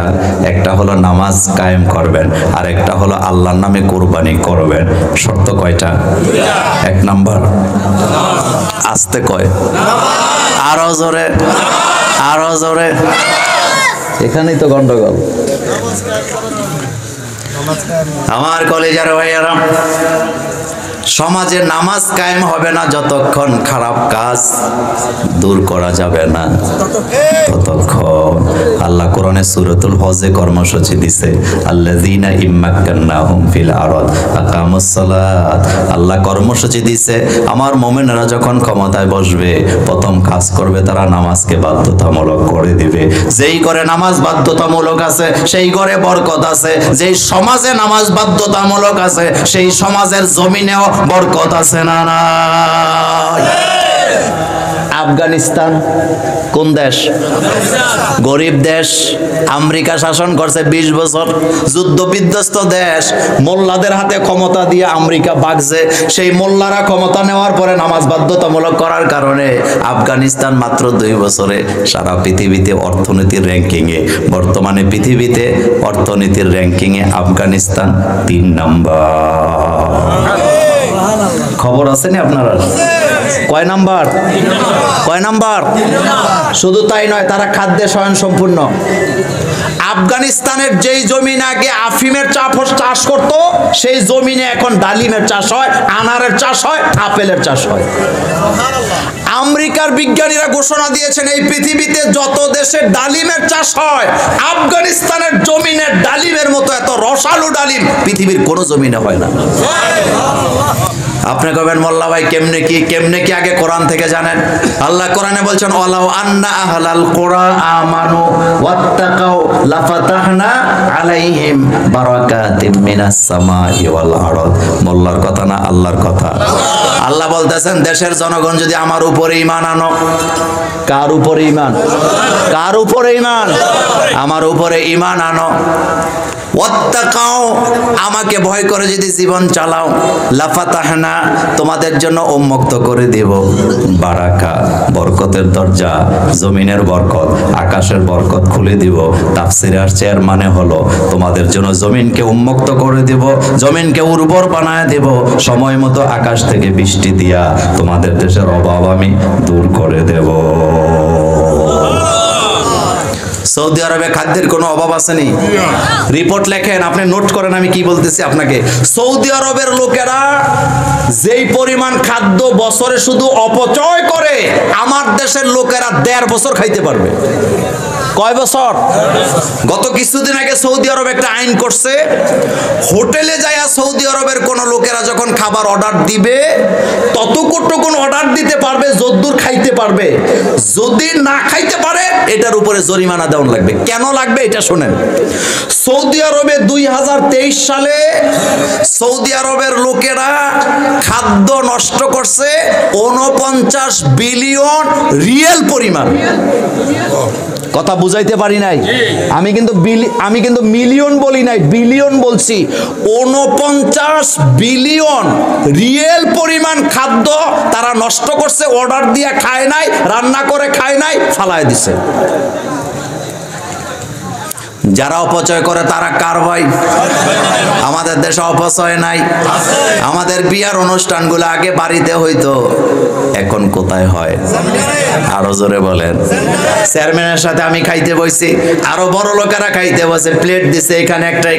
একটা হলো নামাজ কায়েম করবেন, আর একটা হলো আল্লাহর নামে কুরবানি করবেন। শর্ত কয়টা? 1 নম্বর আস্তে কয়, আরো জোরে, আরো জোরে। এখানেই তো গন্ডগোল। আমার কলেজের ভাইয়েরা, সমাজে নামাজ কায়েম হবে না যতক্ষণ খারাপ কাজ দূর করা যাবে না ততক্ষণ। আল্লাহ কোরআনে সূরাতুল হজে কর্মসূচি দিছে, আল্লাযীনা ইম্মাক্কান্নাহুম ফিল আরদ আকামুস সালাত। আল্লাহ কর্মসূচি দিছে, আমার মুমিনরা যখন ক্ষমতায় বসবে, প্রথম কাজ করবে তারা নামাজকে বাধ্যতামূলক করে দিবে। যেই করে নামাজ বাধ্যতামূলক আছে, সেই ঘরে বরকত আছে। যেই সমাজে নামাজ বাধ্যতামূলক আছে, সেই সমাজের জমিনেও বরকত আছে না নাই? আফগানিস্তান কোন দেশ? গরিব দেশ। আমেরিকা শাসন করছে 20 বছর, যুদ্ধ বিধ্বস্ত দেশ। মোল্লাদের হাতে ক্ষমতা দিয়ে আমেরিকা ভাগছে। সেই মোল্লারা ক্ষমতা নেওয়ার পরে নামাজ বাধ্যতামূলক করার কারণে আফগানিস্তান মাত্র 2 বছরে সারা পৃথিবীতে অর্থনীতির র্যাঙ্কিংয়ে, বর্তমানে পৃথিবীতে অর্থনীতির র্যাঙ্কিংয়ে আফগানিস্তান 3 নম্বর। খবর আছে না আপনারা? কয় নাম্বার? কয় নাম্বার? শুধু তাই নয়, তারা খাদ্যে স্বয়ংসম্পূর্ণ। আফগানিস্তানের যেই জমিন আগে আফিমের চাষ করত, সেই জমিনে এখন ডালিমের চাষ হয়, আনারের চাষ হয়, আপেলের চাষ হয়। আমেরিকার বিজ্ঞানীরা ঘোষণা দিয়েছেন, এই পৃথিবীতে যত দেশে ডালিমের চাষ হয়, আফগানিস্তানের জমিনের ডালিমের মতো এত রসালো ডালিম পৃথিবীর কোনো জমিনে হয় না। আপনি কবেন মোল্লা ভাই কেমনে কি আগে কোরআন থেকে জানেন? আল্লাহ কোরআনে বলছেন ওয়ালাউ আন্না আহলাল কুরা আমানু ওয়াত্তাকাউ লাফাতাহনা আলাইহিম বারাকাতিম মিনাস সামাই ওয়াল আরদ। মোল্লার কথা না, আল্লাহর কথা। আল্লাহ বলতেছেন দেশের জনগণ যদি আমার উপরে ঈমান আনো। কার উপরে ঈমান? কার উপরে ঈমান? আমার উপরে ঈমান আনো। ওয়াত্তাকাও, আমাকে ভয় করে যদি জীবন চালাও, লাফাতাহনা, তোমাদের জন্য উন্মুক্ত করে দেব বারাকা, বরকতের দরজা, জমিনের বরকত, আকাশের বরকত খুলে দিব। তাফসীরে আসছে এর মানে হলো তোমাদের জন্য জমিনকে উন্মুক্ত করে দেব, জমিনকে উর্বর বানায় দেব, সময় মতো আকাশ থেকে বৃষ্টি দিয়া তোমাদের দেশের অভাব আমি দূর করে দেব। সৌদি আরবে খাদ্যের কোনো অভাব আসেনি? রিপোর্ট লেখেন, আপনি নোট করেন আমি কি বলতেছি আপনাকে। সৌদি আরবের লোকেরা যেই পরিমাণ খাদ্য বছরে শুধু অপচয় করে, আমার দেশের লোকেরা 1.5 বছর খাইতে পারবে। কয় বছর? গত কিছুদিন আগে সৌদি আরব একটা আইন করছে, হোটেলে যায়া সৌদি আরবের কোন লোকেরা যখন খাবার অর্ডার দিবে ততটুকুন অর্ডার দিতে পারবে যদ্দূর খাইতে পারবে, যদি না খাইতে পারে এটার উপরে জরিমানা দেওয়া লাগবে। কেন লাগবে এটা শুনেন। সৌদি আরবে 2023 সালে সৌদি আরবের লোকেরা খাদ্য নষ্ট করছে 49 বিলিয়ন রিয়াল পরিমাণ। কথা বুঝাইতে পারি নাই? আমি কিন্তু মিলিয়ন বলি নাই, বিলিয়ন বলছি। 49 বিলিয়ন রিয়েল পরিমাণ খাদ্য তারা নষ্ট করছে, অর্ডার দিয়ে খায় নাই, রান্না করে খায় নাই, ফালায় দিছে। যারা অপচয় করে তারা কার ভাই? আমাদের দেশে অপচয় নাই। আমাদের বিয়ার অনুষ্ঠানগুলো আগে বাড়িতে হইতো, এখন কোথায় হয়? আরো জোরে বলেন। চেয়ারম্যানের সাথে আমি খাইতে বসছি, আরো বড় লোকেরা খাইতে বসে, প্লেট দিছে এখানে একটা,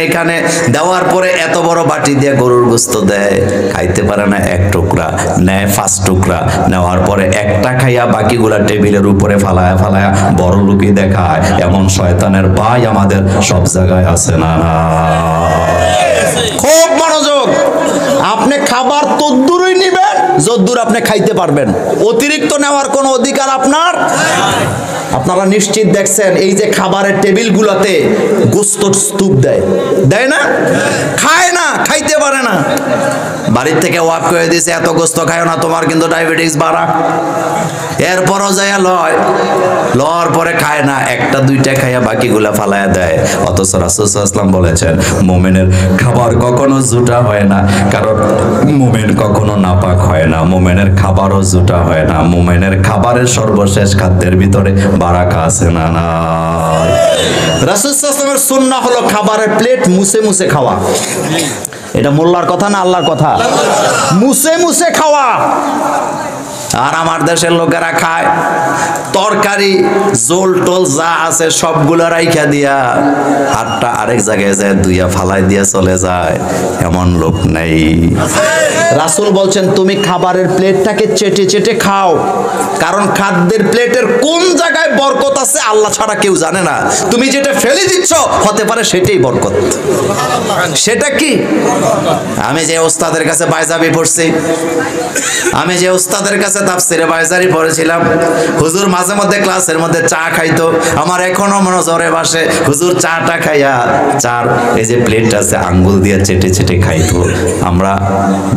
এখানে দেওয়ার পরে এত বড় বাটি দিয়ে গরুর গোস্ত দেয়, খাইতে পারে না 1 টুকরা, নেয় 5 টুকরা, নেওয়ার পরে একটা খাইয়া বাকিগুলা টেবিলের উপরে ফালায়া বড় লোকই দেখায়। এমন শয়তানের ভাই আমাদের সব জায়গায় আছে না? খুব মনোযোগ। আপনি খাবার তদ্দুরই নিবেন যদ্দূর আপনি খাইতে পারবেন, অতিরিক্ত নেওয়ার কোনো অধিকার আপনার। আপনারা নিশ্চিত দেখছেন এই যে খাবারের টেবিলগুলোতে গোস্তর স্তূপ দেয় না? খায় না, খাইতে পারে না। বাড়ির থেকে ওয়াক করে দিয়েছে এত গোস্ত খায় না, তোমার কিন্তু ডায়াবেটিস বাড়া। এরপরও যাইয়া লওয়ার পরে খায় না, 1টা 2টা খাইয়া বাকিগুলা ফালায়া দেয়। অথচ রাসূল সাল্লাল্লাহু আলাইহি ওয়াসাল্লাম বলেছেন মুমিনের খাবার কখনো জুটা হয় না, কারণ মুমিন কখনো নাপাক হয় না, মুমিনের খাবারও জুটা হয় না। মুমিনের খাবারের সর্বশেষ খাদ্যের ভিতরে বারাকা আছে না? রাসূল সাল্লাল্লাহু আলাইহি ওয়াসাল্লামের সুন্নাহ হলো খাবারের প্লেট মুছে খাওয়া। এটা মোল্লার কথা না আল্লাহর কথা? মুছে খাওয়া। আর আমার দেশের লোকেরা খায় তরকারি জোল টোল যা আছে সবগুলো রাইখা দিয়া হাতটা আরেক জায়গায় যায় দুইয়া ফালাই দিয়া চলে যায়, এমন লোক নেই। রাসূল বলছেন তুমি খাবারের প্লেটটাকে চেটে খাও, কারণ খাদ্যের প্লেটের কোন জায়গায় বরকত আছে আল্লাহ ছাড়া কেউ জানে না। তুমি যেটা ফেলে দিচ্ছ হতে পারে সেটাই বরকত। সেটা কি? আমি যে ওস্তাদের কাছে বাইজাবি পড়ছি, আমি যে ওস্তাদের কাছে তাফসিরে বাইজারি পড়েছিলাম, হুজুর মাঝে মধ্যে ক্লাসের মধ্যে চা খাইতো। আমার এখনো মনে জোরে বাসে, হুজুর চাটা খাইয়া চার এই যে প্লেট আছে আঙ্গুল দিয়ে চেটে খাইতো। আমরা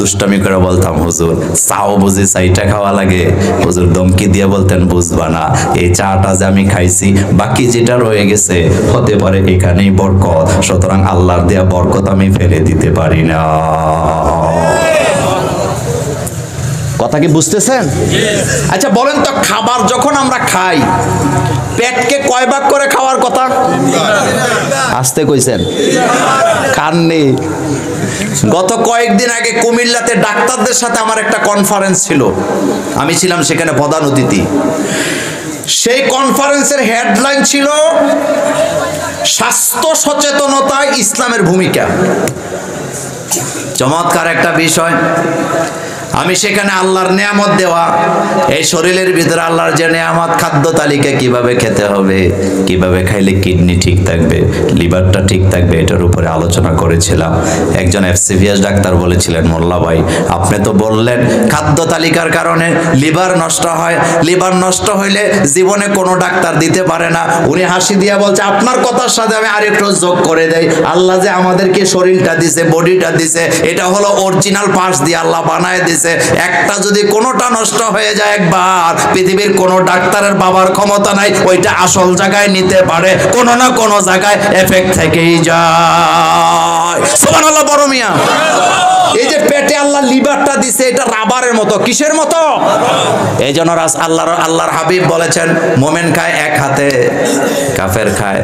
দুষ্টামি করে বলতাম হুজুর চাও বুঝি চাইটা খাওয়া লাগে? হুজুর ধমকি দিয়ে বলতেন বুঝবা না, এই চাটা যে আমি খাইছি বাকি যেটা রয়ে গেছে হতে পারে এখানেই বরকত, সুতরাং আল্লাহর দেয়া বরকত আমি ফেলে দিতে পারি না। কথা কি বুঝতেছেন? আচ্ছা বলেন তো, খাবার যখন আমরা খাই পেটকে কয় ভাগ করে খাওয়ার কথা? আসতে কইছেন, খাননি। গত কয়েকদিন আগে কুমিল্লাতে ডাক্তারদের সাথে আমার একটা কনফারেন্স ছিল, আমি ছিলাম সেখানে প্রধান অতিথি। সেই কনফারেন্সের হেডলাইন ছিল স্বাস্থ্য সচেতনতায় ইসলামের ভূমিকা। চমৎকার একটা বিষয়। আমি সেখানে আল্লাহর নিয়ামত দেওয়া, এই শরীরের ভিতরে আল্লাহর যে নিয়ামত, খাদ্য তালিকা কিভাবে খেতে হবে, কিভাবে খাইলে কিডনি ঠিক থাকবে, লিভারটা ঠিক থাকবে, এটার উপরে আলোচনা করেছিলাম। একজন FCVS ডাক্তার বলেছিলেন, মোল্লা ভাই আপনি তো বললেন খাদ্য তালিকার কারণে লিভার নষ্ট হয়, লিভার নষ্ট হইলে জীবনে কোনো ডাক্তার দিতে পারে না। উনি হাসি দিয়া বলছে, আপনার কথার সাথে আমি আরেকটু যোগ করে দেই, আল্লাহ যে আমাদেরকে শরীরটা দিছে, বডিটা দিছে, এটা হলো অরিজিনাল পার্টস দিয়ে আল্লাহ বানায় দিছে। একটা যদি কোনোটা নষ্ট হয়ে যায় একবার, পৃথিবীর কোনো ডাক্তারের বাবার ক্ষমতা নাই ওইটা আসল জায়গায় নিতে পারে, কোনো না কোনো জায়গায় এফেক্ট থেকেই যায়। সুবহানাল্লাহ বড় মিয়া। এই যে পেটে আল্লাহ লিভারটা দিছে, এটা রাবারের মতো। কিসের মতো? এই জন্য আল্লাহর হাবিব বলেছেন, মোমেন খায় এক হাতে, কাফের খায়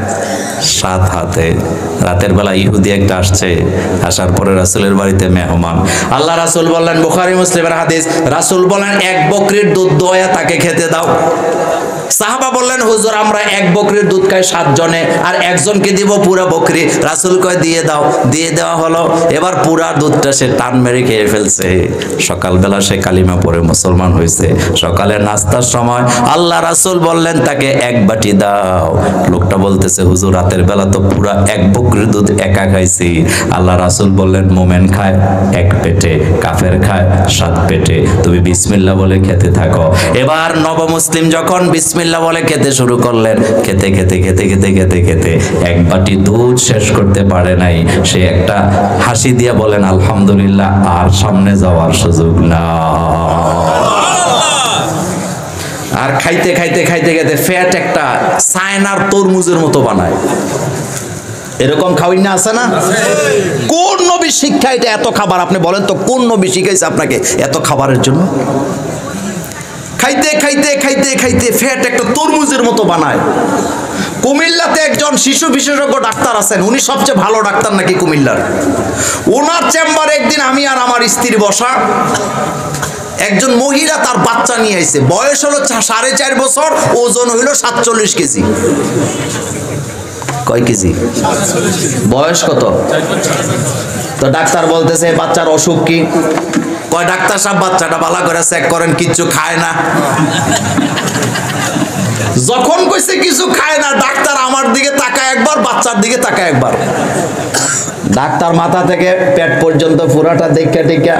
7 হাতে। রাতের বেলা ইহুদি একটা আসছে, আসার পরে রাসূলের বাড়িতে মেহমান। আল্লাহ রাসূল বললেন, বুখারী মুসলিমের হাদিস, রাসূল বলেন 1 বকরির দুধ দোয়া তাকে খেতে দাও। সাহাবা বললেন, হুজুর আমরা 1 বকরির দুধ খাই 7 জনে, আর একজনকে দিব পুরা বকরি। রাসূল কয় দিয়ে দাও। দিয়ে দেওয়া হলো। এবার পুরা দুধটা সে টান মেরে খেয়ে ফেলছে। সকালবেলা সে কালিমা পড়ে মুসলমান হয়েছে। সকালের নাস্তার সময় আল্লাহ রাসূল বললেন তাকে 1 বাটি দাও। লোকটা বলতেছে, হুজুর রাতের বেলা তো পুরা 1 বকরির দুধ একা খাইছি। আল্লাহ রাসূল বললেন, মোমেন খায় 1 পেটে, কাফের খায় 7 পেটে, তুমি বিসমিল্লাহ বলে খেতে থাকো। এবার নবমুসলিম যখন বিসমিল্লাহ বলে খেতে শুরু করলেন, খেতে খেতে খেতে খেতে খেতে খেতে 1 বাটি দুধ শেষ করতে পারে নাই। সে একটা হাসি দিয়া বলেন, আলহামদুলিল্লাহ, আর সামনে যাওয়ার সুযোগ না। আর খাইতে খাইতে খাইতে খাইতে ফ্যাট একটা চায়নার তরমুজের মতো বানায়। এরকম খাওয়াই না, আছে না? কোন নবী শিক্ষা এটা এত খাবার? আপনি বলেন তো, কোন নবী শিখাইছে আপনাকে এত খাবারের জন্য? খাইতে খাইতে খাইতে খাইতে ফ্যাট একটা তরমুজের মতো বানায়। কুমিল্লাতে একজন শিশু বিশেষজ্ঞ ডাক্তার আছেন, উনি সবচেয়ে ভালো ডাক্তার নাকি কুমিল্লার। ওনার চেম্বারে একদিন আমি আর আমার স্ত্রী বসা। একজন মহিলা তার বাচ্চা নিয়ে আইছে, বয়স হলো 4.5 বছর, ওজন হইল 47 কেজি। কয় কেজি? বয়স কত? তো ডাক্তার বলতেছে, বাচ্চার অসুখ কি? কয় ডাক্তার সাহেব বাচ্চাটা ভালো করে চেক করেন, কিচ্ছু খায় না। যখন কইছে কিছু খায় না, ডাক্তার আমার দিকে তাকায় একবার, বাচ্চার দিকে তাকায় একবার। ডাক্তার মাথা থেকে পেট পর্যন্ত পুরাটা দেখে টেকা,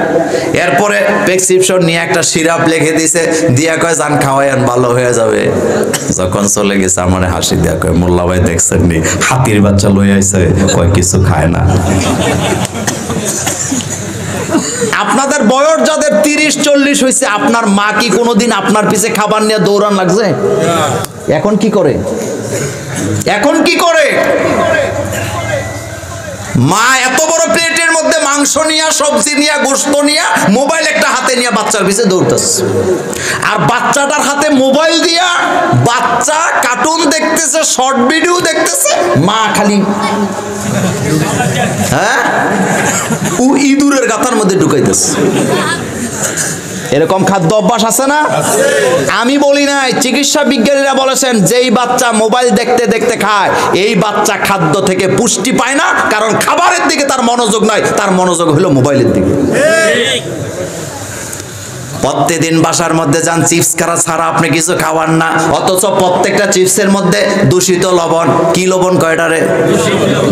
এরপরে প্রেসক্রিপশন নিয়ে একটা সিরাপ লিখে দিছে, দিয়া কয় যান খাওয়াইন, ভালো হয়ে যাবে। যখন চলে গেছে আমার হাসি দিয়া কয়, মোল্লা ভাই দেখছেন নি, হাতির বাচ্চা লই আইছে, কয় কিছু খায় না। আপনাদের বয়স যাদের 30-40 হয়েছে, আপনার মা কি কোনোদিন আপনার পিছে খাবার নিয়ে দৌড়ান লাগছে? এখন কি করে? এখন কি করে? মা এত বড় প্লেটের মধ্যে মাংস নিয়ে, সবজি নিয়ে, গোশত নিয়ে, মোবাইল একটা হাতে নিয়ে বাচ্চার পিছে দৌড়তেছে। আর বাচ্চাটার হাতে মোবাইল দিয়া বাচ্চা কার্টুন দেখতেছে, শর্ট ভিডিও দেখতেছে, মা খালি ও ইঁদুরের গাথার মধ্যে ঢুকাইতেছে। এরকম খাদ্য অভ্যাস আছে না? আমি বলি নাই, চিকিৎসা বিজ্ঞানীরা বলেছেন যেই বাচ্চা মোবাইল দেখতে দেখতে খায়, এই বাচ্চা খাদ্য থেকে পুষ্টি পায় না, কারণ খাবারের দিকে তার মনোযোগ নাই, তার মনোযোগ হলো মোবাইলের দিকে। প্রত্যেকদিন বাসার মধ্যে যান, চিপস ছাড়া আপনি কিছু খাওয়ান না, অথচ প্রত্যেকটা চিপসের মধ্যে দূষিত লবণ। কি লবণ কয়টারে?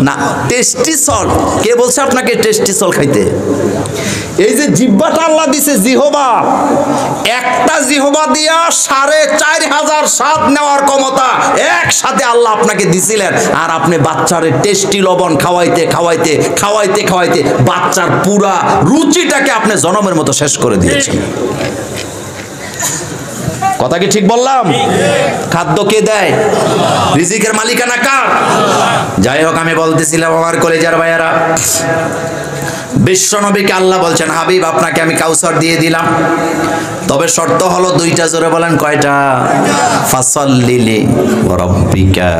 না, টেস্টিসল। কে বলছে আপনাকে টেস্টিসল খাইতে? এই যে জিহ্বাটা আল্লাহ দিছে, জিহ্বা, একটা জিহ্বা দিয়া 4500 স্বাদ নেওয়ার ক্ষমতা একসাথে আল্লাহ আপনাকে দিছিলেন। আর আপনি বাচ্চারে টেস্টি লবণ খাওয়াইতে খাওয়াইতে খাওয়াইতে খাওয়াইতে বাচ্চার পুরা রুচিটাকে আপনি জনমের মতো শেষ করে দিয়েছেন। কথা কি ঠিক বললাম? খাদ্য কে দেয়? রিজিকের মালিকানা কার? যাই হোক, আমি বলতেছিলাম আমার কলেজার ভাইয়ারা, বিশ্ব নবীকে আল্লাহ বলছেন, হাবিব আপনাকে আমি কাউসার দিয়ে দিলাম, তবে শর্ত হলো 2টা। জোরে বলেন কয়টা? ফাসাল্লি লিরাব্বিকা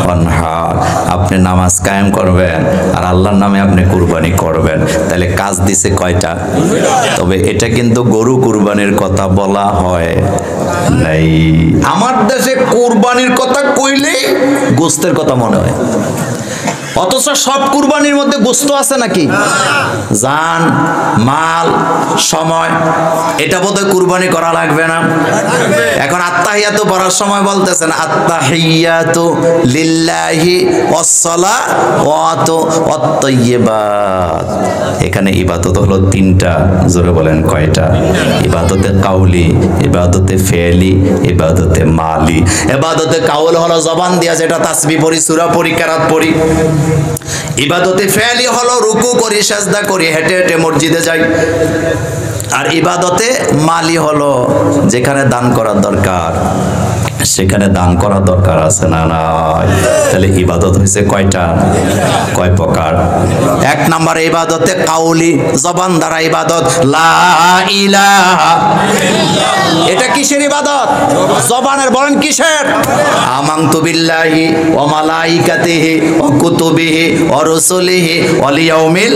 ওয়ানহার, আপনি নামাজ কায়েম করবেন আর আল্লাহর নামে আপনি কুরবানি করবেন। তাহলে কাজ দিছে কয়টা? তবে এটা কিন্তু গরু কুরবানির কথা বলা হয় নাই। আমার দেশে কুরবানির কথা কইলেই গোস্তের কথা মনে হয়। অথচ সব কুরবানির মধ্যে গোশত আছে নাকি? জান, মাল, সময়, এটা বোধহয় কুরবানি করা লাগবে না। এখন আত্তাহিয়াতু পড়ার সময় বলতেছেন আত্তাহিয়াতু লিল্লাহি ওয়াসসালাওয়াতু ওয়াত-তাইয়্যিবাত। এখানে ইবাদত হলো তিনটা, জোরে বলেন কয়টা? ইবাদতে কাউলি, ইবাদতে ফেলি, ইবাদতে মালি। ইবাদতে কাউল হলো জবান দিয়া যেটা তাসবিহ পড়ি, সূরা পড়ি, কেরাত পড়ি। ইবাদতে ফেলি হলো রুকু করি, সিজদা করি, হেঁটে হেঁটে মসজিদে যাই। আর ইবাদতে মালি হলো যেখানে দান করার দরকার সেখানে দান করার দরকার আছে না নাই? তাহলে ইবাদত হয়েছে কয়টা, কয় প্রকার? এক নম্বরে ইবাদতে কাউলি, জবান দ্বারা ইবাদত, লা ইলাহা। এটা কিসের ইবাদত? জবানের। বলেন কিসের? আমানতু বিল্লাহি ওয়া মালাইকাতিহি ওয়া কুতুবিহি ওয়া রুসুলিহি ওয়াল ইয়াউমিল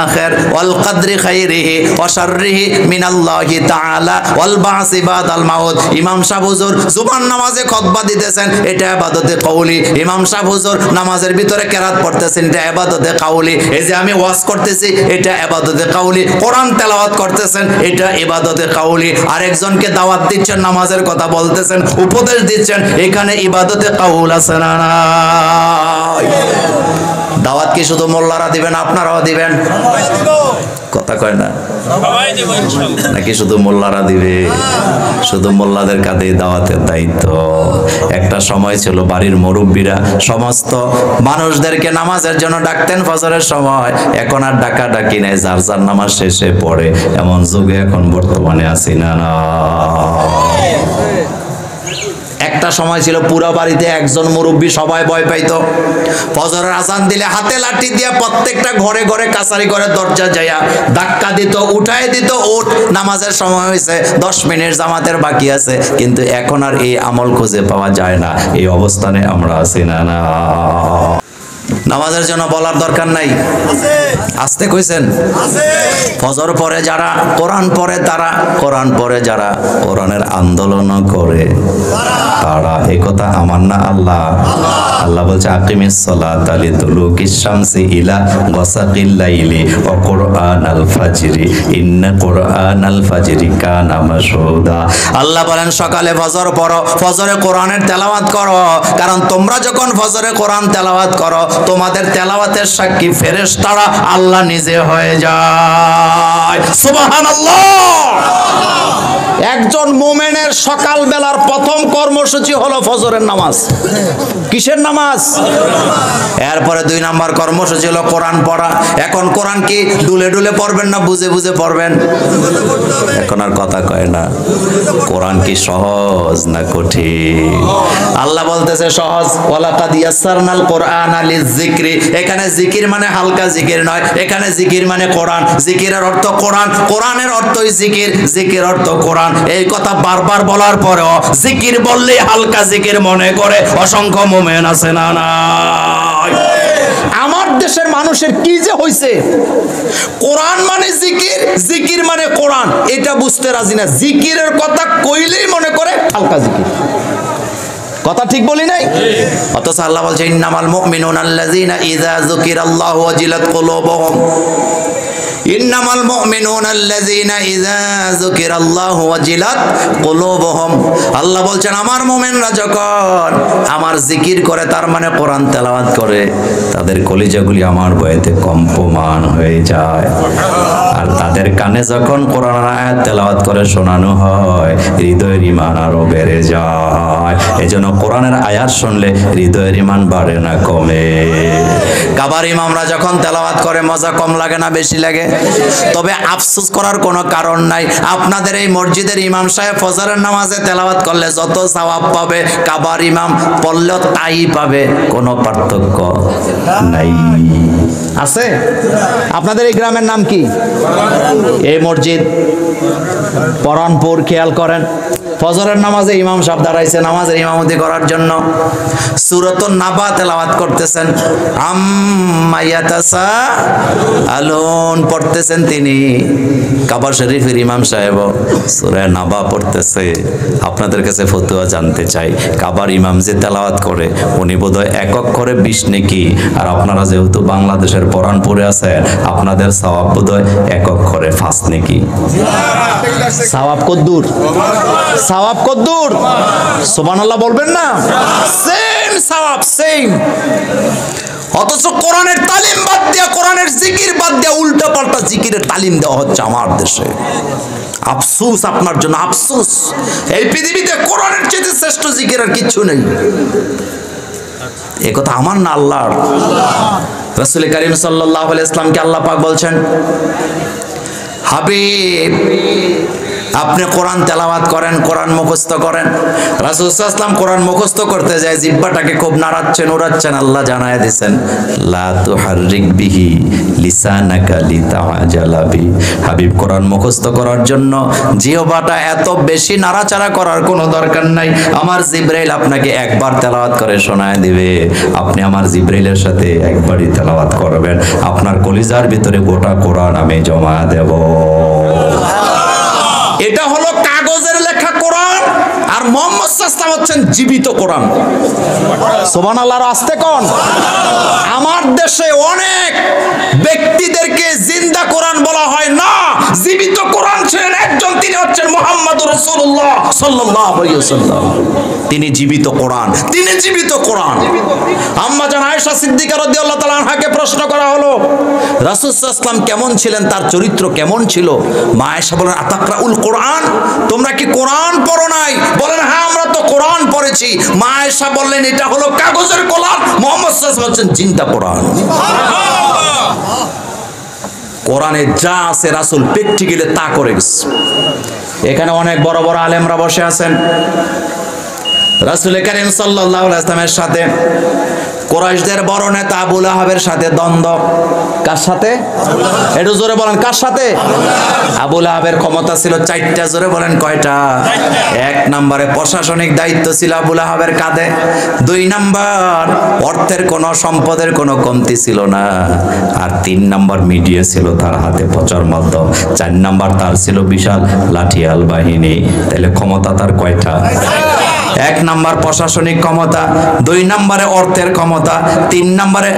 আখির ওয়াল কদরি খাইরিহি ওয়া শাররিহি মিনাল্লাহি তাআলা ওয়াল বা'সি বাদাল মাউত। ইমাম সাহেব হুজুর জুবান নামাজে খুতবা দিতেছেন, এটা ইবাদতে কাউলি। ইমাম সাহেব হুজুর নামাজের ভিতরে কেরাত পড়তেছেন, এটা ইবাদতে কাউলি। এই যে আমি ওয়াজ করতেছি, এটা ইবাদতে কাউলি। কোরআন তেলাওয়াত করতেছেন, এটা ইবাদতে কাউলি। আরেকজনকে দাওয়াত দিচ্ছেন, নামাজের কথা বলতেছেন, উপদেশ দিচ্ছেন, এখানে ইবাদতে কাউল আছে না নাই? দাওয়াত কি শুধু মোল্লারা দিবেন, আপনারাও দিবেন? কথা কয় না নাকি শুধু মোল্লারা দিবে? শুধু মোল্লাদের কাঁধে দাওয়াতের দায়িত্ব। একটা সময় ছিল বাড়ির মুরব্বীরা সমস্ত মানুষদেরকে নামাজের জন্য ডাকতেন ফজরের সময়। এখন আর ডাকা ডাকি নাই, যার যার নামাজ শেষে পড়ে। এমন যুগে এখন বর্তমানে আছি না না? একটা সময় ছিল পুরো বাড়িতে একজন মুরব্বী, সবাই ভয় পাইতো। ফজরের আজান দিলে হাতে লাঠি দিয়ে প্রত্যেকটা ঘরে ঘরে কাছারি করে দরজা যাইয়া ধাক্কা দিত, উঠায় দিত, ওঠ নামাজের সময় হয়েছে, 10 মিনিট জামাতের বাকি আছে। কিন্তু এখন আর এই আমল খুঁজে পাওয়া যায় না। এই অবস্থানে আমরা আছি না না? নামাজের জন্য বলার দরকার নাই, আসতে কইছেন। ফজর পরে যারা কোরআন পড়ে, তারা কোরআন পড়ে যারা কোরআনের আন্দোলন করে তারা, এই কথা আমার না, আল্লাহ আল্লাহ বলছে আকিমিস সালাতা লিদুলুকিশ শামসি ইলা গাসাকিল লাইলি ওয়া কুরআনাল ফাজরি ইন্না কুরআনাল ফাজরি কানা মাশহুদা। আল্লাহ বলেন সকালে ফজর পড়ো, ফজরে কোরআনের তেলাওয়াত করো, কারণ তোমরা যখন ফজরে কোরআন তেলাওয়াত করো তোমাদের তেলাওয়াতের সাক্ষী ফেরেশতারা আল্লাহ নিজে হয়ে যায়। সুবহানাল্লাহ। একজন মুমিনের সকাল বেলার প্রথম কর্মসূচি হলো ফজরের নামাজ। কিসের নামাজ? এরপরে 2 নাম্বার কর্মসূচি হলো কোরআন পড়া। এখন কোরআন কি ডুলে ডুলে পড়বেন না বুঝে বুঝে পড়বেন? এখন আর কথা কয় না। কোরআন কি সহজ না কঠিন? আল্লাহ বলতেছে সহজ। ওয়ালাকাদ ইয়াসসারনাল কোরআনা লিযিকরি। এখানে জিকির মানে হালকা জিকির নয়, এখানে জিকির মানে কোরআন। জিকিরের অর্থ কোরআন, কোরআনের অর্থই জিকির, জিকির অর্থ কোরআন। এই কথা বারবার বলার পরেও জিকির বললেই হালকা জিকির মনে করে অসংখ্য মুমিন আছে না নাই? আমার দেশের মানুষের কি যে হইছে, কোরআন মানে জিকির, জিকির মানে কোরআন, এটা বুঝতে রাজি না। জিকিরের কথা কইলেই মনে করে হালকা জিকির। কথা ঠিক বলি নাই? অথচ আল্লাহ বলছে ইন্নামাল মুমিনুনা আল্লাযীনা ইযা যুকিরাল্লাহু ওয়াজিলাত কুলুবুহুম। ইন্নামাল মুমিনুনা আল্লাযীনা ইযা যুকিরাল্লাহু ওয়াজিলাত কুলুবুহুম। আল্লাহ বলছেন আমার মুমিনরা যখন আমার জিকির করে, তার মানে কোরআন তেলাওয়াত করে, তাদের কলিজাগুলি আমার ভয়েতে কম্পমান হয়ে যায়। আর তাদের কানে যখন কোরআনের আয়াত তেলাওয়াত করে শোনানো হয়, হৃদয়ের ঈমান আরো বেড়ে যায়। এজন্য কোরআনের আয়াত শুনলে হৃদয়ের ঈমান বাড়ে না কমে। কাবার ইমামরা যখন তেলাওয়াত করে মজা কম লাগে না বেশি লাগে? তবে আফসোস করার কোনো কারণ নাই। আপনাদের এই মসজিদের ইমাম সাহেব ফজরের নামাজে তেলাওয়াত করলে যত সওয়াব পাবে, কাবার ইমাম পড়লেও তাই পাবে, কোনো পার্থক্য নাই। আছে? আপনাদের এই গ্রামের নাম কি? এই মসজিদ পরানপুর। খেয়াল করেন, ফজরের নামাজে ইমাম সাহেব দাঁড়াইছে নামাজের ইমামতি করার জন্য, সূরাতুন নাবা তেলাওয়াত করতেছেন, আম্মা ইয়াতাসাআলুন পড়তেছেন তিনি। কাবা শরীফের ইমাম সাহেব সূরা নাবা পড়তেছে। আপনাদের কাছে ফতোয়া জানতে চাই, কাবার ইমাম যে তেলাওয়াত করে উনি বোধহয় এক অক্ষরে 20 নেকি, আর আপনারা যেহেতু বাংলাদেশের পরানপুরে আছেন আপনাদের সওয়াব বোধহয় এক অক্ষরে 5 নেকি। সওয়াব কদ্দুর? সওয়াব কদ্দুর? সুবহানাল্লাহ বলবেন না? সেম সওয়াব, সেম। অথচ কোরআনের তালিম বাদ দিয়া, কোরআনের জিকির বাদ দিয়া উল্টা পাল্টা জিকিরের তালিম দেওয়া হচ্ছে আমার দেশে। আফসোস আপনার জন্য, আফসোস। এই পৃথিবীতে কোরআনের চেয়ে শ্রেষ্ঠ জিকির আর কিচ্ছু নেই। এ কথা আমার না, আল্লাহর। রাসূল করিম সাল্লাল্লাহু আলাইহি ওয়াসাল্লামকে আল্লাহ পাক বলছেন, হাবিব আপনি কোরআন তেলাওয়াত করেন, কোরআন মুখস্থ করেন। রাসূল সাল্লাল্লাহু আলাইহি ওয়াসাল্লাম কোরআন মুখস্থ করতে যায় জিহ্বাটাকে খুব নাড়াচ্ছেন উড়াচ্ছেন, আল্লাহ জানায় দিয়েছেন লা তুহাররিক বিহি লিসানাকা লিতাআজালা বি। হাবিব কোরআন মুখস্থ করার জন্য জিহ্বাটা এত বেশি নাড়াচাড়া করার কোনো দরকার নাই। আমার জিবরাইল আপনাকে একবার তেলাওয়াত করে শোনায় দিবে, আপনি আমার জিবরাইলের সাথে একবারই তেলাওয়াত করবেন, আপনার কলিজার ভিতরে গোটা কোরআন আমি জমা দেব। এটা হলো কাগজের লেখা কোরআন, আর মুহাম্মদ সাল্লাল্লাহু আলাইহি ওয়াসাল্লাম হচ্ছেন জীবিত কোরআন। সুবহানাল্লাহর আস্তে কোন। আমার দেশে অনেক ব্যক্তিদেরকে জিন্দা কোরআন বলা হয় না, জীবিত কোরআন ছিলেন একজন, তিনি হচ্ছেন মুহাম্মদুর রাসূলুল্লাহ সাল্লাল্লাহু আলাইহি ওয়াসাল্লাম। তিনি জীবিত কোরআন, তিনি জীবিত কোরআন। আম্মা জান আয়েশা সিদ্দিকা রাদিয়াল্লাহু তাআলা আনহাকে প্রশ্ন করা হলো রাসূল সাল্লাল্লাহু আলাইহি ওয়াসাল্লাম কেমন ছিলেন, তার চরিত্র কেমন ছিল? মা আয়েশা বলেন, আতাকরাউল কোরআন, তোমরা কি কোরআন পড়ো নাই? বলেন, হ্যাঁ আমরা তো কোরআন পড়েছি। মা আয়েশা বললেন, এটা হলো কাগজের কোরআন, মুহাম্মদ সাল্লাল্লাহু আলাইহি ওয়াসাল্লাম হচ্ছেন জিন্দা কোরআন। কোরআনে যা আছে রাসূল প্র্যাকটিক্যালি তা করে গেছে। এখানে অনেক বড় বড় আলেমরা বসে আছেন। রাসূল করিম সাল্লাল্লাহু আলাইহি ওয়াসাল্লামের সাথে কুরাইশদের বড় নেতা আবু লাহাবের সাথে দ্বন্দ্ব। কার সাথে? একটু জোরে বলেন, কার সাথে? আবু লাহাবের ক্ষমতা ছিল 4টা। জোরে বলেন, কয়টা? 1 নম্বরে প্রশাসনিক দায়িত্ব ছিল আবু লাহাবের কাঁধে। 2 নম্বর অর্থের কোনো সম্পদের কোনো কমতি ছিল না। আর 3 নম্বর মিডিয়া ছিল তার হাতে, প্রচার মাধ্যম। 4 নম্বর তার ছিল বিশাল লাঠিয়াল বাহিনী। তাহলে ক্ষমতা তার কয়টা? 1 নম্বর প্রশাসনিক ক্ষমতা, 2 নম্বরে অর্থের ক্ষমতা, 3 নম্বরে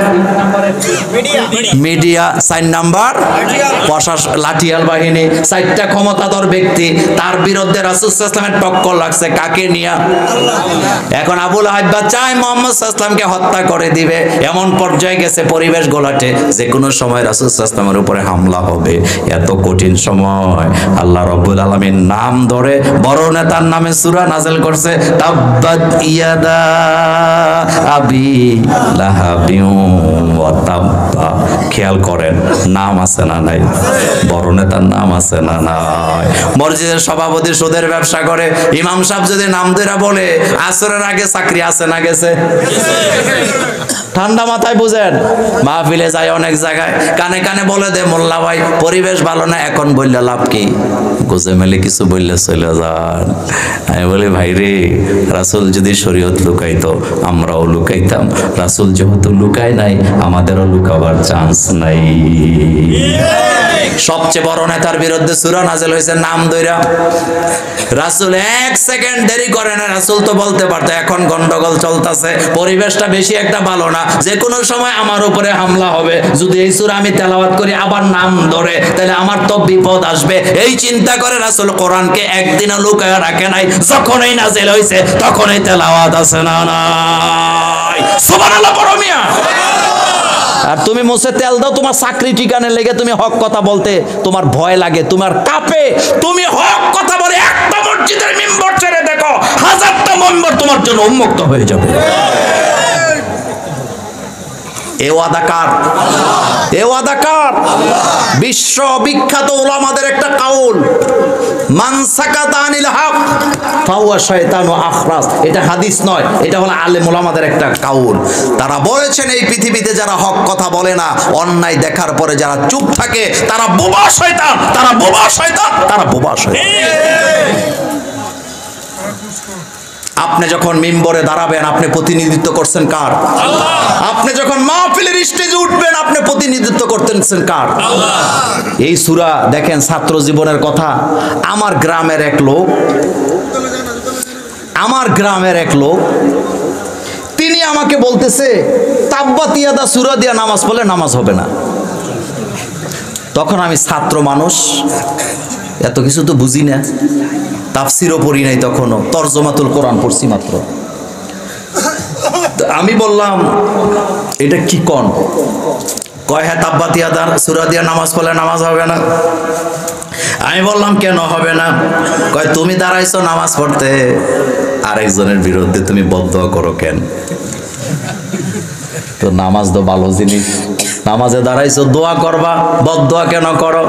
মিডিয়া, 4 নম্বর লাঠিয়াল বাহিনী। 4টা ক্ষমতাধর ব্যক্তি, তার বিরুদ্ধে রাসূল সাল্লাল্লাহু আলাইহি ওয়াসাল্লামের টক্কর লাগছে কাকে নিয়ে? এখন আবু লাহাব চায় মুহাম্মদ সাল্লাল্লাহু আলাইহি ওয়াসাল্লামকে হত্যা করে দিবে। এমন পর্যায়ে গেছে পরিবেশ গোলাটে, যে কোনো সময় রাসূল সাল্লাল্লাহু আলাইহি ওয়াসাল্লামের উপরে হামলা হবে। এত কঠিন সময় আল্লাহ রাব্বুল আলামিন নাম ধরে বড় নেতার নামে সূরা নাযিল করছে, তাব্বাত ইয়াদা আবি লাহাবিন ওয়া তাব্বা। খেয়াল করেন, নাম আছে না নাই? বড় নেতার নাম আছে না নাই? মসজিদের সভাপতি সুদের ব্যবসা করে, ইমাম সাহেব যদি নাম ধরে বলে আসরের আগে চাকরি আছে না গেছে? ঠান্ডা মাথায় বুঝেন। মাহফিলে যায় অনেক জায়গায়, কানে কানে বলে দে মোল্লা ভাই পরিবেশ ভালো না, এখন বললে লাভ কি? গোজে মেলে কিছু বললে চলে যান। আমি বলি, ভাই রে, রাসূল যদি শরীয়ত লুকাইতো আমরাও লুকাইতাম। রাসূল যেহেতু লুকায় নাই, আমাদেরও লুকাবার চান্স নাই। সবচেয়ে বড় নেতার বিরুদ্ধে সূরা নাযিল হয়েছে নাম ধইরা। রাসূল 1 সেকেন্ড দেরি করে না। রাসূল তো বলতে পারতো এখন গন্ডগোল চলতেছে, পরিবেশটা বেশি একটা ভালো না, যে কোনো সময় আমার উপরে হামলা হবে, যদি এই সূরা আমি তেলাওয়াত করি আবার নাম ধরে, তাহলে আমার তো বিপদ আসবে। এই চিন্তা করে রাসূল কোরআনকে একদিনও লুকায় রাখে নাই। যখনই নাযিল হয়েছে তখনই তেলাওয়াত আছে না নাই? সুবহানাল্লাহ পড়ো মিয়া। আর তুমি মুছে তেল দাও, তোমার চাকরি ঠিকানে লেগে তুমি হক কথা বলতে তোমার ভয় লাগে, তোমার কাঁপে। তুমি হক কথা বলে একটা মসজিদের মিম্বর ছেড়ে দেখো, 1000টা মিম্বর তোমার জন্য উন্মুক্ত হয়ে যাবে। এ ওয়াদা কার? এ ওয়াদা কার? বিশ্ব বিখ্যাত উলামাদের একটা কাউল, মান সাকাতা আনিল হক ফাহুয়া শায়তানু আখরাস। এটা হাদিস নয়, এটা হলো আলেম ওলামাদের একটা কাউল। তারা বলেছেন এই পৃথিবীতে যারা হক কথা বলে না, অন্যায় দেখার পরে যারা চুপ থাকে, তারা বোবা শয়তান, তারা বোবা শয়তান, তারা বোবা শয়তান। আপনি যখন মিম্বরে দাঁড়াবেন, আপনি প্রতিনিধিত্ব করছেন কার? আল্লাহ। আপনি যখন মাহফিলের স্টেজে উঠবেন, আপনি প্রতিনিধিত্ব করতেছেন কার? আল্লাহ। এই সূরা দেখেন, ছাত্র জীবনের কথা। আমার গ্রামের এক লোক তিনি আমাকে বলতেছে, তাব্বাত ইয়াদা সূরা দিয়া নামাজ পড়লে নামাজ হবে না। তখন আমি ছাত্র মানুষ, এত কিছু তো বুঝি না, তাফসিরও পড়ি নাই, তখনও তরজমাতুল কোরআন পড়ছি মাত্র। আমি বললাম, এটা কি কোন? কয় হ্যাঁ, তাব্বাত ইয়াদা সূরা দিয়া নামাজ পড়লে নামাজ হবে না। আমি বললাম কেন হবে না? কয় তুমি দাঁড়াইছো নামাজ পড়তে, আরেকজনের বিরুদ্ধে তুমি বদদোয়া করো কেন? তো নামাজ তো ভালো জিনিস, নামাজে দাঁড়াইছো দোয়া করবা, বদদোয়া কেন করো?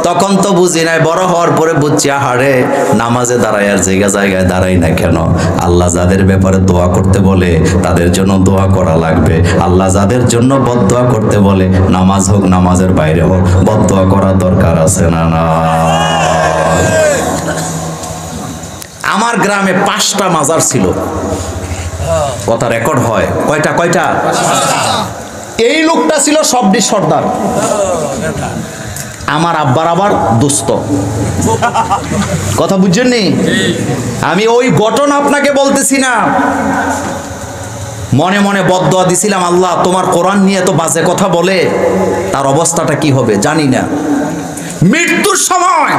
তখন তো বুঝি নাই, বড় হওয়ার পরে বুঝছি, আহারে নামাজে দাঁড়াই আর জায়গায় দাঁড়াই না কেন? আল্লাহ যাদের ব্যাপারে দোয়া করতে বলে তাদের জন্য দোয়া করা লাগবে। আল্লাহ যাদের জন্য বদদোয়া করতে বলে, নামাজ হোক নামাজের বাইরে হোক, বদদোয়া করার দরকার আছে না? না। আমার গ্রামে 5টা মাজার ছিল, কথা রেকর্ড হয়। কয়টা? এই লোকটা ছিল সবডি সর্দার, আমার আব্বার আবার দোস্ত। কথা বুঝছেন নি? আমি ওই ঘটনা আপনাকে বলতেছি না, মনে মনে বদদোয়া দিছিলাম, আল্লাহ তোমার কোরআন নিয়ে তো বাজে কথা বলে, তার অবস্থাটা কি হবে জানি না। মৃত্যুর সময়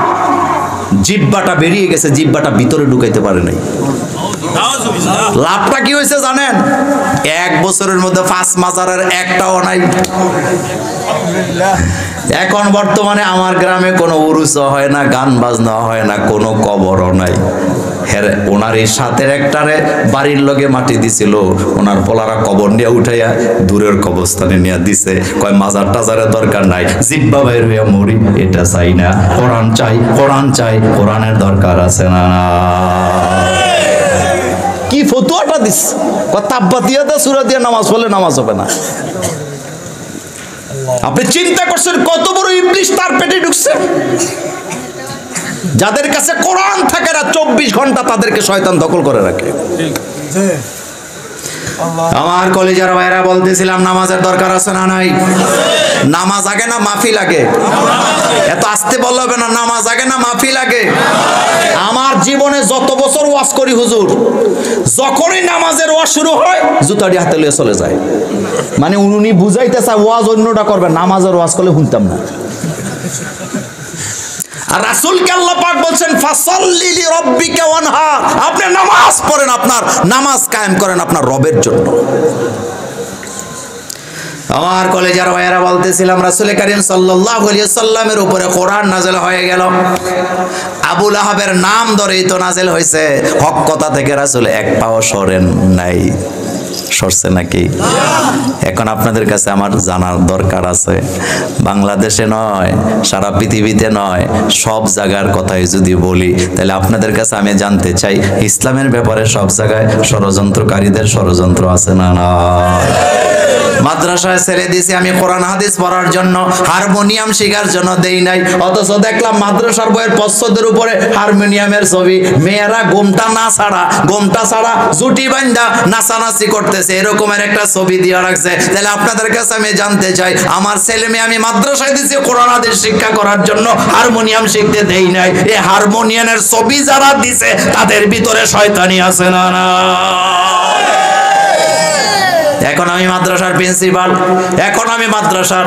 জিহ্বাটা বেরিয়ে গেছে, জিহ্বাটা ভিতরে ঢুকাইতে পারে নাই। লাভটা কি হয়েছে জানেন? 1 বছরের মধ্যে 5 মাজারের একটাও নাই। এখন বর্তমানে আমার গ্রামে কোনো উরুস হয় না, গান বাজনা হয় না, কোনো কবরও নাই। ওনার এই সাথের একটারে বাড়ির লগে মাটি দিছিল, ওনার পোলারা কবর নিয়ে উঠাইয়া দূরের কবরস্থানে নিয়ে দিছে। কয় মাজার টাজারের দরকার নাই, জিব্বা বাইর হইয়া মরি, এটা চাই না, কোরআন চাই, কোরআন চাই, কোরআনের দরকার আছে না? কি ফতুয়াটা দিস? তাব্বাত ইয়াদা সূরা দিয়ে নামাজ পড়লে নামাজ হবে না। আপনি চিন্তা করছেন কত বড় ইবলিস তার পেটে ঢুকছে? যাদের কাছে কোরআন থাকে না 24 ঘন্টা, তাদেরকে শয়তান দখল করে রাখে। আমার কলিজার ভাইরা বলতেছিলাম, নামাজের দরকার আছে না নাই? নামাজ আগে না মাহফিল আগে? এত আস্তে বললে হবে না, নামাজ আগে না মাহফিল আগে? আমার জীবনে যত বছর ওয়াজ করি হুজুর, যখনই নামাজের ওয়াজ শুরু হয় জুতাটি হাতে লিয়ে চলে যায়। মানে উনি বুঝাইতে চায় ওয়াজ অন্যটা করবে, নামাজের ওয়াজ করলে শুনতাম না। আর রাসূলকে আল্লাহ পাক বলছেন, ফাসাল্লি লিরাব্বিকা ওয়ানহার, আপনি নামাজ পড়েন, আপনার নামাজ কায়েম করেন আপনার রবের জন্য। আমার কলেজের ভাইয়েরা বলতেছিলাম, রাসূল করিম সাল্লাল্লাহু আলাইহি ওয়াসাল্লামের উপরে কোরআন নাযিল হয়ে গেল। আবু লাহাবের নাম ধরেই তো নাযিল হয়েছে, হক কথা থেকে রাসূল এক পাও সরেন নাই। সরছে নাকি? এখন আপনাদের কাছে আমার জানার দরকার আছে, বাংলাদেশে নয়, সারা পৃথিবীতে নয়, সব জায়গার কথাই যদি বলি, তাহলে আপনাদের কাছে আমি জানতে চাই, ইসলামের ব্যাপারে সব জায়গায় ষড়যন্ত্রকারীদের ষড়যন্ত্র আছে না? না। মাদ্রাসায় ছেড়ে দিয়েছি আমি কোরআন হাদিস পড়ার জন্য, হারমোনিয়াম শেখার জন্য দেই নাই। অথচ দেখলাম মাদ্রাসার বইয়ের পশ্চদের উপরে হারমোনিয়ামের ছবি, মেয়েরা গোমটা ছাড়া জুটি বান্ধা নাচানাচি করতেছে, এরকমের একটা ছবি দিয়ে রাখছে। তাহলে আপনাদের কাছে আমি জানতে চাই, আমার ছেলে মেয়ে আমি মাদ্রাসায় দিয়েছি কোরআন হাদিস শিক্ষা করার জন্য, হারমোনিয়াম শিখতে দেই নাই। এই হারমোনিয়ামের ছবি যারা দিছে তাদের ভিতরে শয়তানি আছে না? না। এখন আমি মাদ্রাসার প্রিন্সিপাল, এখন আমি মাদ্রাসার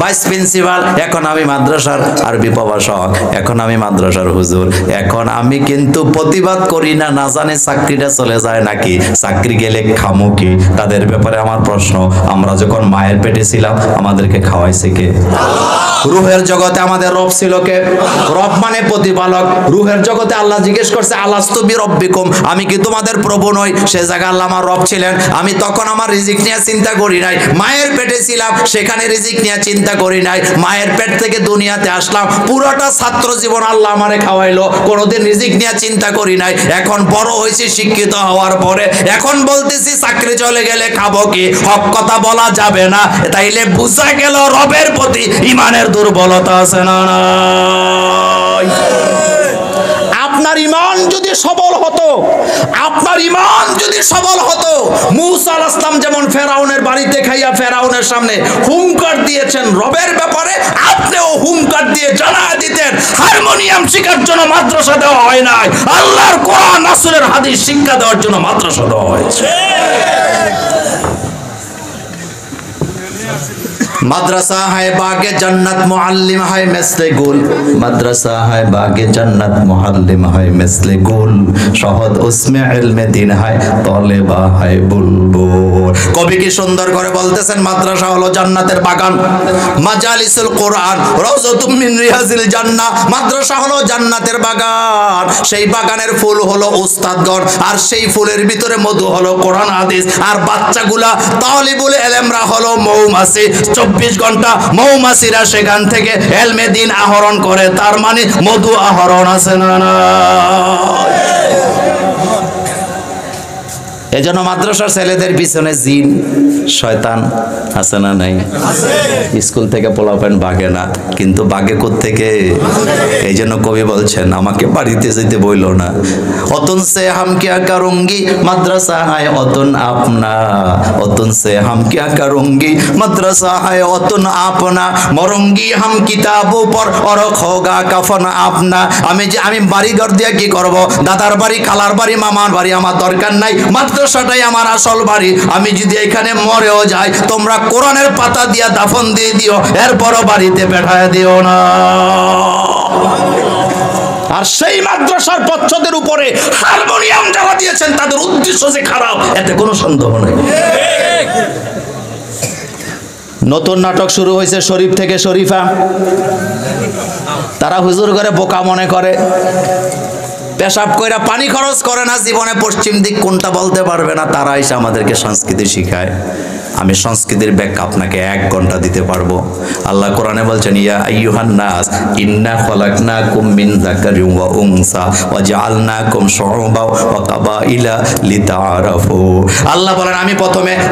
ভাইস প্রিন্সিপাল, এখন আমি মাদ্রাসার আরবি প্রভাষক, এখন আমি মাদ্রাসার হুজুর। এখন আমি কিন্তু প্রতিবাদ করি না, না জানি চাকরিটা চলে যায় নাকি, চাকরি গেলে খামো কি? তাদের ব্যাপারে আমার প্রশ্ন, আমরা যখন মায়ের পেটে ছিলাম আমাদেরকে খাওয়াইছে কে? রূহের জগতে আমাদের রব ছিল কে? রব মানে প্রতিপালক। রূহের জগতে আল্লাহ জিজ্ঞেস করছে আলাস্তু বিরব্বিকুম, আমি কি তোমাদের প্রভু নই? সে জায়গায় আল্লাহ আমার রব ছিলেন। আমি তখন আমার রিজিক নিয়ে চিন্তা করি নাই। মায়ের পেটে ছিলাম, সেখানে রিজিক নিয়ে চিন্তা করি নাই। মায়ের পেট থেকে দুনিয়াতে আসলাম, পুরোটা ছাত্র জীবন আল্লাহ আমারে খাওয়াইলো, কোনোদিন রিজিক নিয়ে চিন্তা করি নাই। এখন বড় হয়েছি, শিক্ষিত হওয়ার পরে এখন বলতেছি চাকরি চলে গেলে খাবো কি? হক কথা বলা যাবে না। তাইলে বুঝা গেল রবের প্রতি ইমানের দুর্বলতা আছে না নাই? আপনার ইমান যদি সবল হতো, আপনার ইমান যদি সবল হতো, মূসা আলাইহিস সালাম যেমন ফেরাউনের বাড়িতে খাইয়া ফেরাউনের সামনে হুঙ্কার দিয়েছেন রবের ব্যাপারে, আপনিও হুঙ্কার দিয়ে জানা দিতেন হারমোনিয়াম শেখার জন্য মাদ্রাসা দেওয়া হয় নাই, আল্লাহর কোরআন রাসূলের হাদিস শিক্ষা দেওয়ার জন্য মাদ্রাসা দেওয়া হয়েছে। मदरसा है बागे जन्नत मुअल्लिम है मिसले गुल, मदरसा है बागे जन्नत मुअल्लिम है मिसले गुल, शहद उसमें इल्म दिन है तलेबा है बुलबुल। কবি কি সুন্দর করে বলতেছেন, মাদ্রাসা হলো জান্নাতের বাগান, মাজালিসুল কোরআন রাউযাতুম মিন রিয়াজিল জান্নাহ, মাদ্রাসা হলো জান্নাতের বাগান। সেই বাগানের ফুল হলো উস্তাদগণ, আর সেই ফুলের ভিতরে মধু হলো কোরআন হাদিস, আর বাচ্চাগুলা তালিবুল ইলমরা হলো মৌমাছি। 24 ঘন্টা মৌমাছিরা সেখান থেকে ইলমে দ্বীন আহরণ করে, তার মানে মধু আহরণ আছে না না? এজন্য মাদ্রাসার ছেলেদের পিছনে জিন শয়তান আছে না নাই? স্কুল থেকে পোলাপান ভাগে না, কিন্তু ভাগে কোত্থেকে? এই জন্য কবি বলছেন আমাকে বাড়িতে যেতে বইল না। অতন সে হাম কিয়া করুঙ্গি মাদ্রাসা হায় অতন আপনা, অতন সে হাম কিয়া করুঙ্গি মাদ্রাসা হায় অতন আপনা, মরঙ্গি হাম কিতাবো পর অরখ হোগা কাফন আপনা। আমি বাড়ি ঘর দিয়ে কি করব? দাদার বাড়ি, খালার বাড়ি, মামার বাড়ি আমার দরকার নাই, মাদ্রাসাটাই আমার আসল বাড়ি। আমি যদি এখানে মরেও যাই, তোমরা কোরআনের পাতা দিয়া দাফন দিয়ে দিও, এরপরও বাড়িতে পাঠায় দিও না। আর সেই মাদ্রাসার পচ্ছদের উপরে হারমোনিয়াম যারা দিয়েছেন তাদের উদ্দেশ্য যে খারাপ, এতে কোনো সন্দেহ নেই। নতুন নাটক শুরু হয়েছে শরীফ থেকে শরীফা, তারা হুজুর করে বোকা মনে করে, পেশাব কইরা পানি খরচ করে না, জীবনে পশ্চিম দিক কোনটা বলতে পারবে না। তারা এসে আমাদেরকে সংস্কৃতি শিখায়। আমি সংস্কৃতির ব্যাখ্যা আপনাকে 1 ঘন্টা দিতে পারবো। আল্লাহ কোরআনে বলছেন ইয়া আইয়ুহান নাস ইন্না খলাকনাকুম মিন যাকারিন ওয়া উনসা ওয়া জাআলনাকুম শুউবাও ওয়া কাবাইলা লিতাআরাফু। আল্লাহ বলেন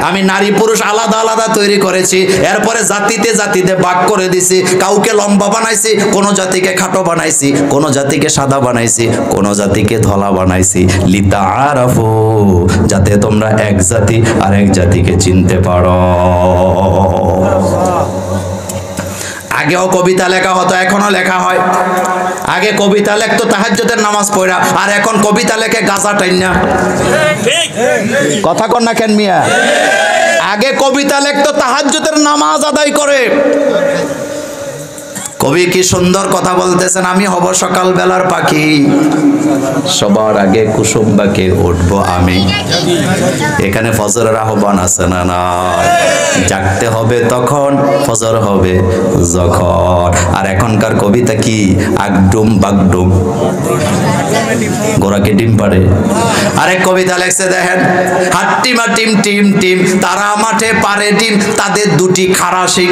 আমি নারী পুরুষ আলাদা আলাদা তৈরি করেছি, এরপরে জাতিতে জাতিতে ভাগ করে দিছি। কাউকে লম্বা বানাইছি, কোন জাতিকে খাটো বানাইছি, কোন জাতিকে সাদা বানাইছি, কোন জাতিকে ধলা বানাইছি, লিতাআরাফু, যাতে তোমরা এক জাতি আর এক জাতিকে চিনতে পারো। আগেও কবিতা লেখা হতো, এখনো লেখা হয়। আগে কবিতা লেখতো তাহাজ্জুদের নামাজ পড়া, আর এখন কবিতা লেখে গাঁজা টাইনা। কথা কন না কেন মিয়া? আগে কবিতা লেখতো তাহাজ্জুদের নামাজ আদায় করে। কবি কি সুন্দর কথা বলতেছেন, আমি হব সকাল বেলার পাখি, সবার আগে কুসুম বাকে উঠবো আমি। এখানে ফজরের আহ্বান আছে না না? জাগতে হবে তখন, ফজর হবে যখন। আর এখনকার কবিতা কি? আগডুম বাগডুম, গোরাকে ডিম পাড়ে। আরেক কবিতা লেখছে দেখেন, হাট্টিমা টিম টিম টিম, তারা মাঠে পারে ডিম, তাদের দুটি খাড়া শিং।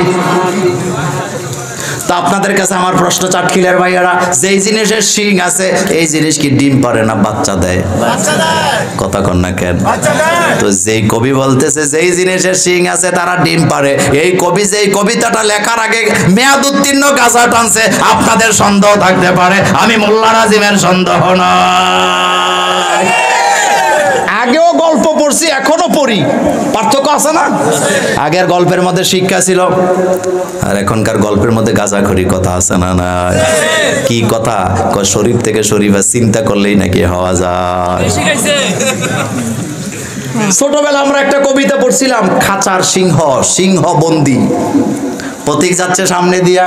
তা আপনাদের কাছে আমার প্রশ্ন, চাটখিলের ভাইয়ারা, যেই জিনিসের শিং আছে এই জিনিস কি ডিম পারে না বাচ্চা দেয়? কথা কন না কেন? তো যেই কবি বলতেছে যেই জিনিসের শিং আছে তারা ডিম পারে, এই কবি যেই কবিতাটা লেখার আগে মেয়াদ উত্তীর্ণ গাছা টানছে, আপনাদের সন্দেহ থাকতে পারে, আমি মোল্লা নাজিমের সন্দেহ না। আগেও গল্প পড়ছি, এখনো পড়ি, পার্থক্য আছে না? আগের গল্পের মধ্যে শিক্ষা ছিল, আর এখনকার গল্পের মধ্যে গাঁজাখড়ি কথা আছে না? না, কি কথা? শরীফ থেকে শরীফা চিন্তা করলেই নাকি হওয়া যায়। ছোটবেলা আমরা একটা কবিতা পড়ছিলাম, খাঁচার সিংহ, সিংহ বন্দী। প্রতীক যাচ্ছে সামনে দিয়া,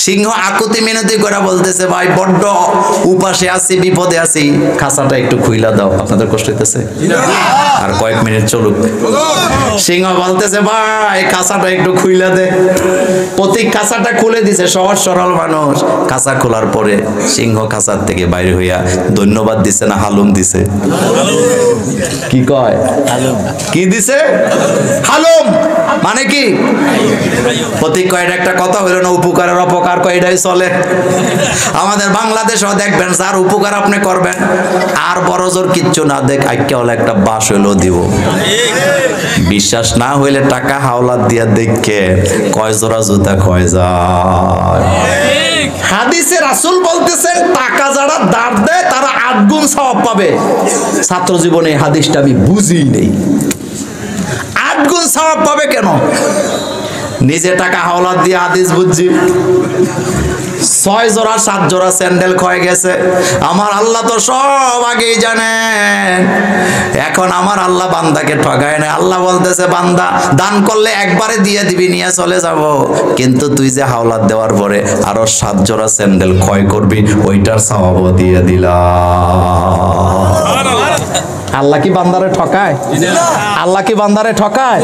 সিংহ আকুতি মিনতি করে বলতেছে ভাই বড্ড উপাসে আছি, বিপদে আছি, খাঁচাটা একটু খুইলা দাও। আপনাদের কষ্ট হইতেছে? আর কয়েক মিনিট চলুক। সিংহ বলতেছে ভাই খাঁচাটা একটু খুইলা দে। প্রতীক খাঁচাটা খুলে দিছে, সহজ সরল মানুষ। খাঁচা খোলার পরে সিংহ খাঁচার থেকে বাইরে হইয়া ধন্যবাদ দিছে না হালুম দিছে? কি কয়? কি দিছে? হালুম। মানে কি? প্রতীক কয় একটা কথা হইল না, উপকারের অপকার কয় এটাই চলে। আমাদের বাংলাদেশেও দেখবেন যার উপকার আপনি করবেন আর বড় জোর কিচ্ছু না দেখ আইকে হলে একটা বাস হইলেও দিব। বিশ্বাস না হইলে টাকা হাওলাত দিয়া দেখে কয় জোড়া জুতা কয় যায়। হাদিসে রাসূল বলতেছেন টাকা যারা দাঁড় দেয় তারা 8 গুণ সওয়াব পাবে। ছাত্র জীবনে হাদিসটা আমি বুঝি নেই। 8 গুণ সওয়াব পাবে কেন? নিজে টাকা হাওলাত দিয়ে হাদিস বুঝছি। 6 জোড়া 7 জোড়া স্যান্ডেল ক্ষয়ে গেছে। আমার আল্লাহ তো সব আগেই জানেন। এখন আমার আল্লাহ বান্দাকে ঠকায় না। আল্লাহ বলতেছে বান্দা দান করলে একবারে দিয়ে দিবি, নিয়ে চলে যাব, কিন্তু তুই যে হাওলাত দেওয়ার পরে আরো 7 জোড়া স্যান্ডেল ক্ষয় করবি, ওইটার সওয়াবও দিয়ে দিলাম। আল্লাহ কি বান্দারে ঠকায়? আল্লাহ কি বান্দারে ঠকায়?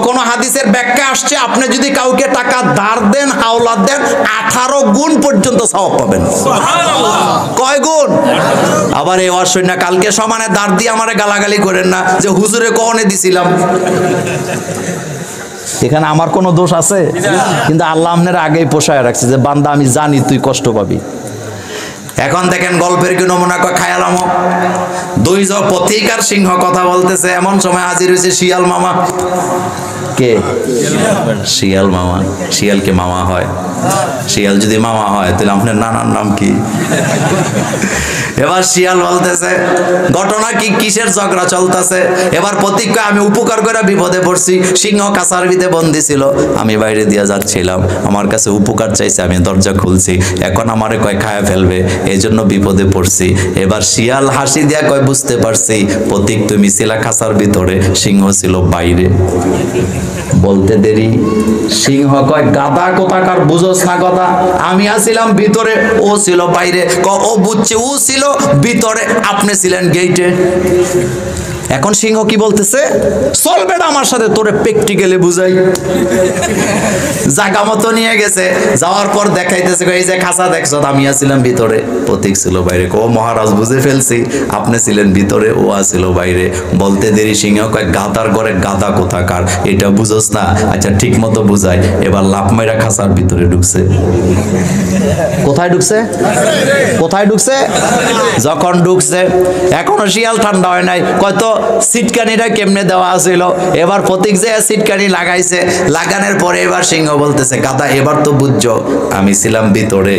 কোন হাদিসের ব্যাখ্যা আসছে আপনি যদি কাউকে টাকা ধার দেন, হাওলাত দেন, 18 গুণ পর্যন্ত সওয়াব পাবেন। কয় গুণ? আবার এই অসৈন্য কালকে সমানে ধার দিয়ে আমারে গালাগালি করেন না যে হুজুরে কখনে দিছিলাম। এখানে আমার কোনো দোষ আছে? কিন্তু আল্লাহ আপনার আগেই পোষায় রাখছে যে বান্দা আমি জানি তুই কষ্ট পাবি। এখন দেখেন গল্পের কি নমুনা খায়ালাম। 2 জন প্রতীক আর সিংহ কথা বলতেছে, এমন সময় হাজির হয়েছে শিয়াল মামা। কে? শিয়াল মামা। শিয়াল কে মামা হয়? শিয়াল যদি মামা হয় তাহলে আপনার নানার নাম কি? এবার শিয়াল বলতেছে ঘটনা কি, কিসের ঝগড়া চলতেছে? এবার প্রতীক আমি উপকার করে বিপদে পড়ছি। সিংহ কাছার ভিতরে বন্দি ছিল, আমি বাইরে দিয়ে যাচ্ছিলাম, আমার কাছে উপকার চাইছে, আমি দরজা খুলছি, এখন আমারে কয় খায়া ফেলবে, এই জন্য বিপদে পড়ছি। এবার শিয়াল হাসি দিয়া কয় বুঝতে পারছি প্রতীক তুমি ছিলা খাঁচার ভিতরে, সিংহ ছিল বাইরে। বলতে দেরি সিংহ কয় গাদা কোথাকার, বুঝোস না কথা, আমি আসছিলাম ভিতরে, ও ছিল বাইরে। ও বুঝছে ও ছিল ভিতরে, আপনি ছিলেন গেটে। এখন সিংহ কি বলতেছে? চলবে না আমার সাথে, তোরে প্র্যাকটিক্যালি বুঝাই। জায়গা মতো নিয়ে গেছে, যাওয়ার পর দেখাইতেছে এই যে খাঁচা দেখছো, আমি আসছিলাম ভিতরে, প্রতীক ছিল বাইরে। ও মহারাজ বুঝে ফেলছি, আপনি ছিলেন ভিতরে, ও আসছিল বাইরে। বলতে দেরি সিংহ কয় গাদার ঘরে গাদা কোথাকার, এটা বুঝোস না? আচ্ছা ঠিক মতো বুঝাই। এবার লাফ মাইরা খাঁচার ভিতরে ঢুকছে। কোথায় ঢুকছে? কোথায় ঢুকছে? যখন ঢুকছে এখনো শিয়াল ঠান্ডা হয় নাই, কয়তো সিটকানিটা কেমনে দেওয়া ছিল। এবার প্রতীক যে সিটকানি লাগাইছে, লাগানোর পরে এবার সিংহ বলতেছে গাদা এবার তো বুঝছো আমি ছিলাম ভিতরে,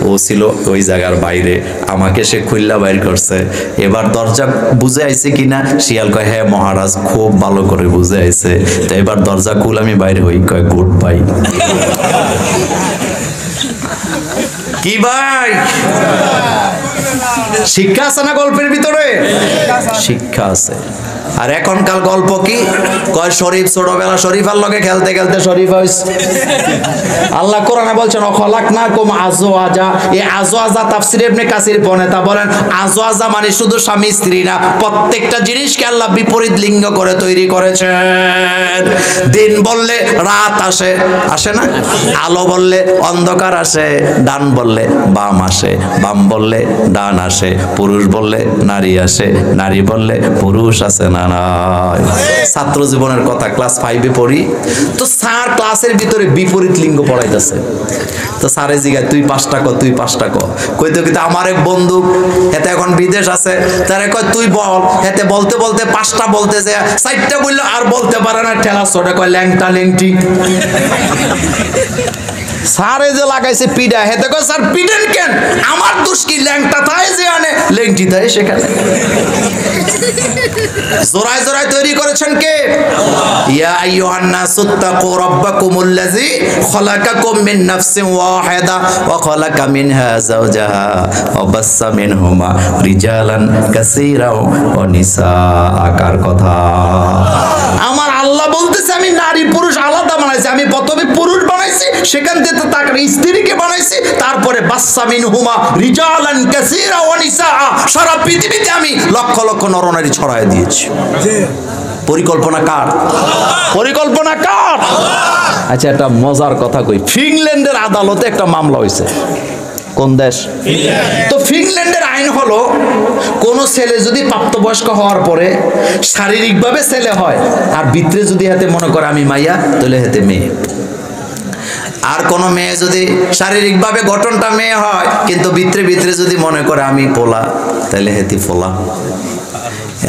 ও ছিল ওই জায়গার বাইরে, আমাকে সে খুললা বাইর করছে। এবার দরজা বুঝে আইছে কিনা? শিয়াল কয় হ্যাঁ মহারাজ খুব ভালো করে বুঝে আইছে। তো এবার দরজা খুল, আমি বাইরে হই। কয় গুড বাই। কি ভাই শিক্ষা আছে না গল্পের ভিতরে? শিক্ষা আছে। আর এখনকার গল্প কি কয়? শরীফ ছোটবেলা শরীফার লগে খেলতে খেলতে শরীফ হইছে। আল্লাহ কোরআনে বলছেন অখলাকনাকুম আজওয়াজা। এই আজওয়াজা তাফসীরে ইবনে কাসির পড়েতা বলেন আজওয়াজা মানে শুধু স্বামী স্ত্রী না, প্রত্যেকটা জিনিসকে আল্লাহ বিপরীত লিঙ্গ করে তৈরি করেছেন। দিন বললে রাত আসে, আসে না? আলো বললে অন্ধকার আসে, ডান বললে বাম আসে, বাম বললে ডান আসে, পুরুষ বললে নারী আসে, নারী বললে পুরুষ আসে না। ছাত্র জীবনের কথা ক্লাস 5-এ পড়ি, তো স্যার ক্লাসের ভিতরে বিপরীত লিঙ্গ পড়াইতেছে। তো স্যারে জিগায় তুই 5টা ক, তুই 5টা ক। কইতে কইতে আমার এক বন্ধু এতে এখন বিদেশ আছে, তারে কয় তুই বল। এতে বলতে বলতে 5টা বলতে যায়, 4টা বললো আর বলতে পারে না, ঠেলা ছোটা কয় ল্যাংটা ল্যাংটি। সারে যে লাগাইছে পিডা, হেতে কয় স্যার পিডেন কেন? আমার দোষ কি? ল্যাংটা তাই যে আনে, ল্যাংটি তাই সেখানে। জোড়ায় জোড়ায় তৈরি করেছেন কে? ইয়া আইয়ুহান নাসুত্তাকু রাব্বাকুমুল্লাযী খলাকাকুম মিন নাফসিন ওয়াহিদা ওয়া খলাকা মিনহা যাওজাহা ওয়া বাসসা মিনহুমা রিজালান কাসীরা ওয়া নিসা। কার কথা? আমার আল্লাহ বলতেছে আমি নারী পুরুষ আলাদা বানাইছি। আমি প্রথমে পুরুষ বানাই সেখান থেকে তার স্ত্রীকে বানাইছি, তারপরে বাচ্চা মিনহুমা রিজালান কাসীরা ওয়া নিসা, সারা পৃথিবীতে আমি লক্ষ লক্ষ নরনারী ছড়ায় দিয়েছি। পরিকল্পনা কার? পরিকল্পনা কার? আচ্ছা, একটা মজার কথা কই, ফিনল্যান্ডের আদালতে একটা মামলা হয়েছে। কোন দেশ? তো ফিনল্যান্ডের আইন হলো, কোন ছেলে যদি প্রাপ্তবয়স্ক হওয়ার পরে শারীরিকভাবে ছেলে হয় আর ভিতরে যদি হাতে মনে করে আমি মাইয়া, তাহলে হাতে মেয়ে। আর কোন মেয়ে যদি শারীরিকভাবে গঠনটা মেয়ে হয় কিন্তু ভিতরে ভিতরে যদি মনে করে আমি পোলা, তাহলে হেতি পোলা।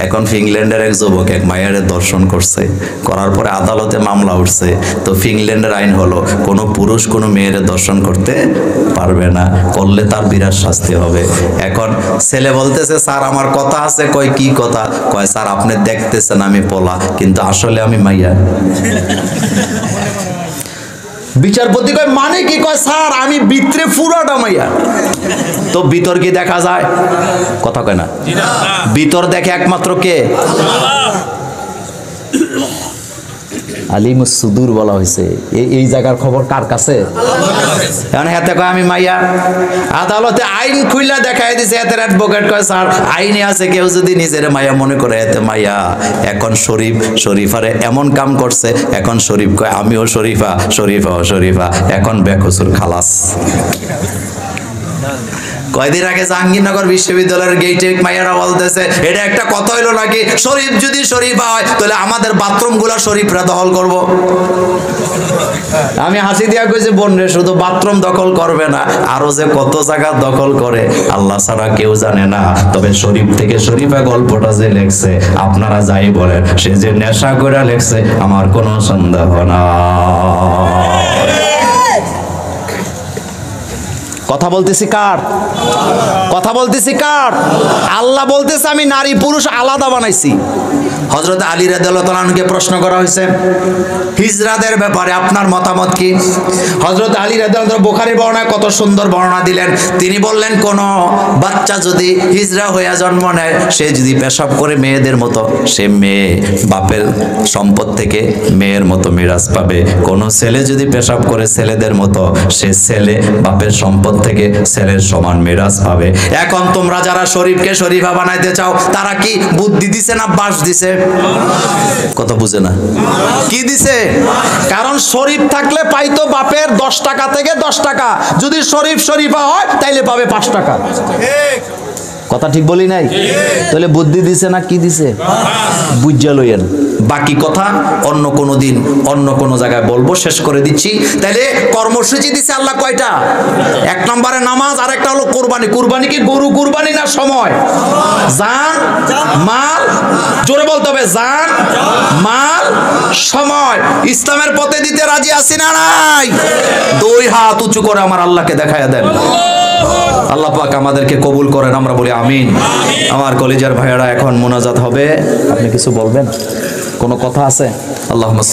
এখন ফিনল্যান্ডের এক যুবক এক মায়ের দর্শন করছে, করার পরে আদালতে মামলা উঠছে। তো ফিনল্যান্ডের আইন হলো, কোনো পুরুষ কোনো মেয়ের দর্শন করতে পারবে না, করলে তার বিরাট শাস্তি হবে। এখন ছেলে বলতেছে, স্যার আমার কথা আছে। কয় কি কথা? কয় স্যার আপনি দেখতেছেন আমি পোলা, কিন্তু আসলে আমি মাইয়া। বিচারপতি কয় মানে কি? কয় স্যার আমি ভিতরে পুরাটা মাইয়া। তো ভিতর কি দেখা যায়? কথা কয় না। ভিতর দেখে একমাত্র কে? আলিমুস সুদূর বলা হয়েছে। এই জায়গার খবর কার কাছে? এখন হাতে কয় আমি মাইয়া। আদালতে আইন খুইলা দেখাই দিছে, হাতের অ্যাডভোকেট কয় স্যার আইনে আছে, কেউ যদি নিজের মাইয়া মনে করে এতে মাইয়া। এখন শরীফারে এমন কাম করছে, এখন শরীফ কয় আমিও শরীফা, শরীফাও শরীফা। এখন বেকসুর খালাস। কয়দিন আগে জাহাঙ্গীরনগর বিশ্ববিদ্যালয়ের গেটে মাইয়ারা বলতেছে, এটা একটা কথা হইলো নাকি, শরীফ যদি শরীফা হয় তাহলে আমাদের বাথরুম গুলা শরীফরা দখল করব। আমি হাসি দিয়া কইছি, বোন রে শুধু বাথরুম দখল করবে না, আরো যে কত জায়গা দখল করে আল্লাহ ছাড়া কেউ জানে না। তবে শরীফ থেকে শরীফা গল্পটা যে লেখছে, আপনারা যাই বলেন, সে যে নেশা করে লেখছে আমার কোনো সন্দেহ না। কথা বলতেছি কার? কথা বলতেছি কার? আল্লাহ বলতেছে আমি নারী পুরুষ আলাদা বানাইছি। হযরত আলী রাদিয়াল্লাহু তাআলা আনহুকে প্রশ্ন করা হয়েছে হিজরাদের ব্যাপারে আপনার মতামত কি? হযরত আলী রাদিয়াল্লাহু তাআলা বুখারীর বর্ণনায় কত সুন্দর বর্ণনা দিলেন। তিনি বললেন, কোন বাচ্চা যদি হিজরা হয়ে জন্ম নেয়, সে যদি পেশাব করে মেয়েদের মতো, সে মেয়ে বাপের সম্পদ থেকে মেয়ের মতো মিরাজ পাবে। কোন ছেলে যদি পেশাব করে ছেলেদের মতো, সে ছেলে বাপের সম্পদ থেকে ছেলের সমান মিরাজ পাবে। এখন তোমরা যারা শরীফকে শরীফা বানাইতে চাও, তারা কি বুদ্ধি দিছে না বাস দিছে? কথা বুঝে না, কি দিছে? কারণ শরীফ থাকলে পাইতো বাপের 10 টাকা থেকে 10 টাকা, যদি শরীফ শরীফা হয় তাইলে পাবে 5 টাকা। কথা ঠিক বলি নাই? তাহলে বুদ্ধি দিছে না কি দিছে? বুঝা লইয়েন। বাকি কথা অন্য কোনো দিন অন্য কোনো জায়গায় বলবো, শেষ করে দিচ্ছি। তাহলে কর্মসূচি দিছে আল্লাহ কয়টা? 1 নম্বরে নামাজ, আর একটা হলো কুরবানি। কুরবানি কি গরু কুরবানি না সময়? জান মাল, জোরে বলতে হবে, জান মাল সময়। ইসলামের পথে দিতে রাজি আছি না নাই? 2 হাত উঁচু করে আমার আল্লাহকে দেখায়া দেন। আল্লাহ পাক আমাদেরকে কবুল করেন, আমরা বলি আমিন। আমার কলিজার ভাইয়েরা, এখন মোনাজাত হবে। আপনি কিছু বলবেন? কোনো কথা আছে? আল্লাহুম্মা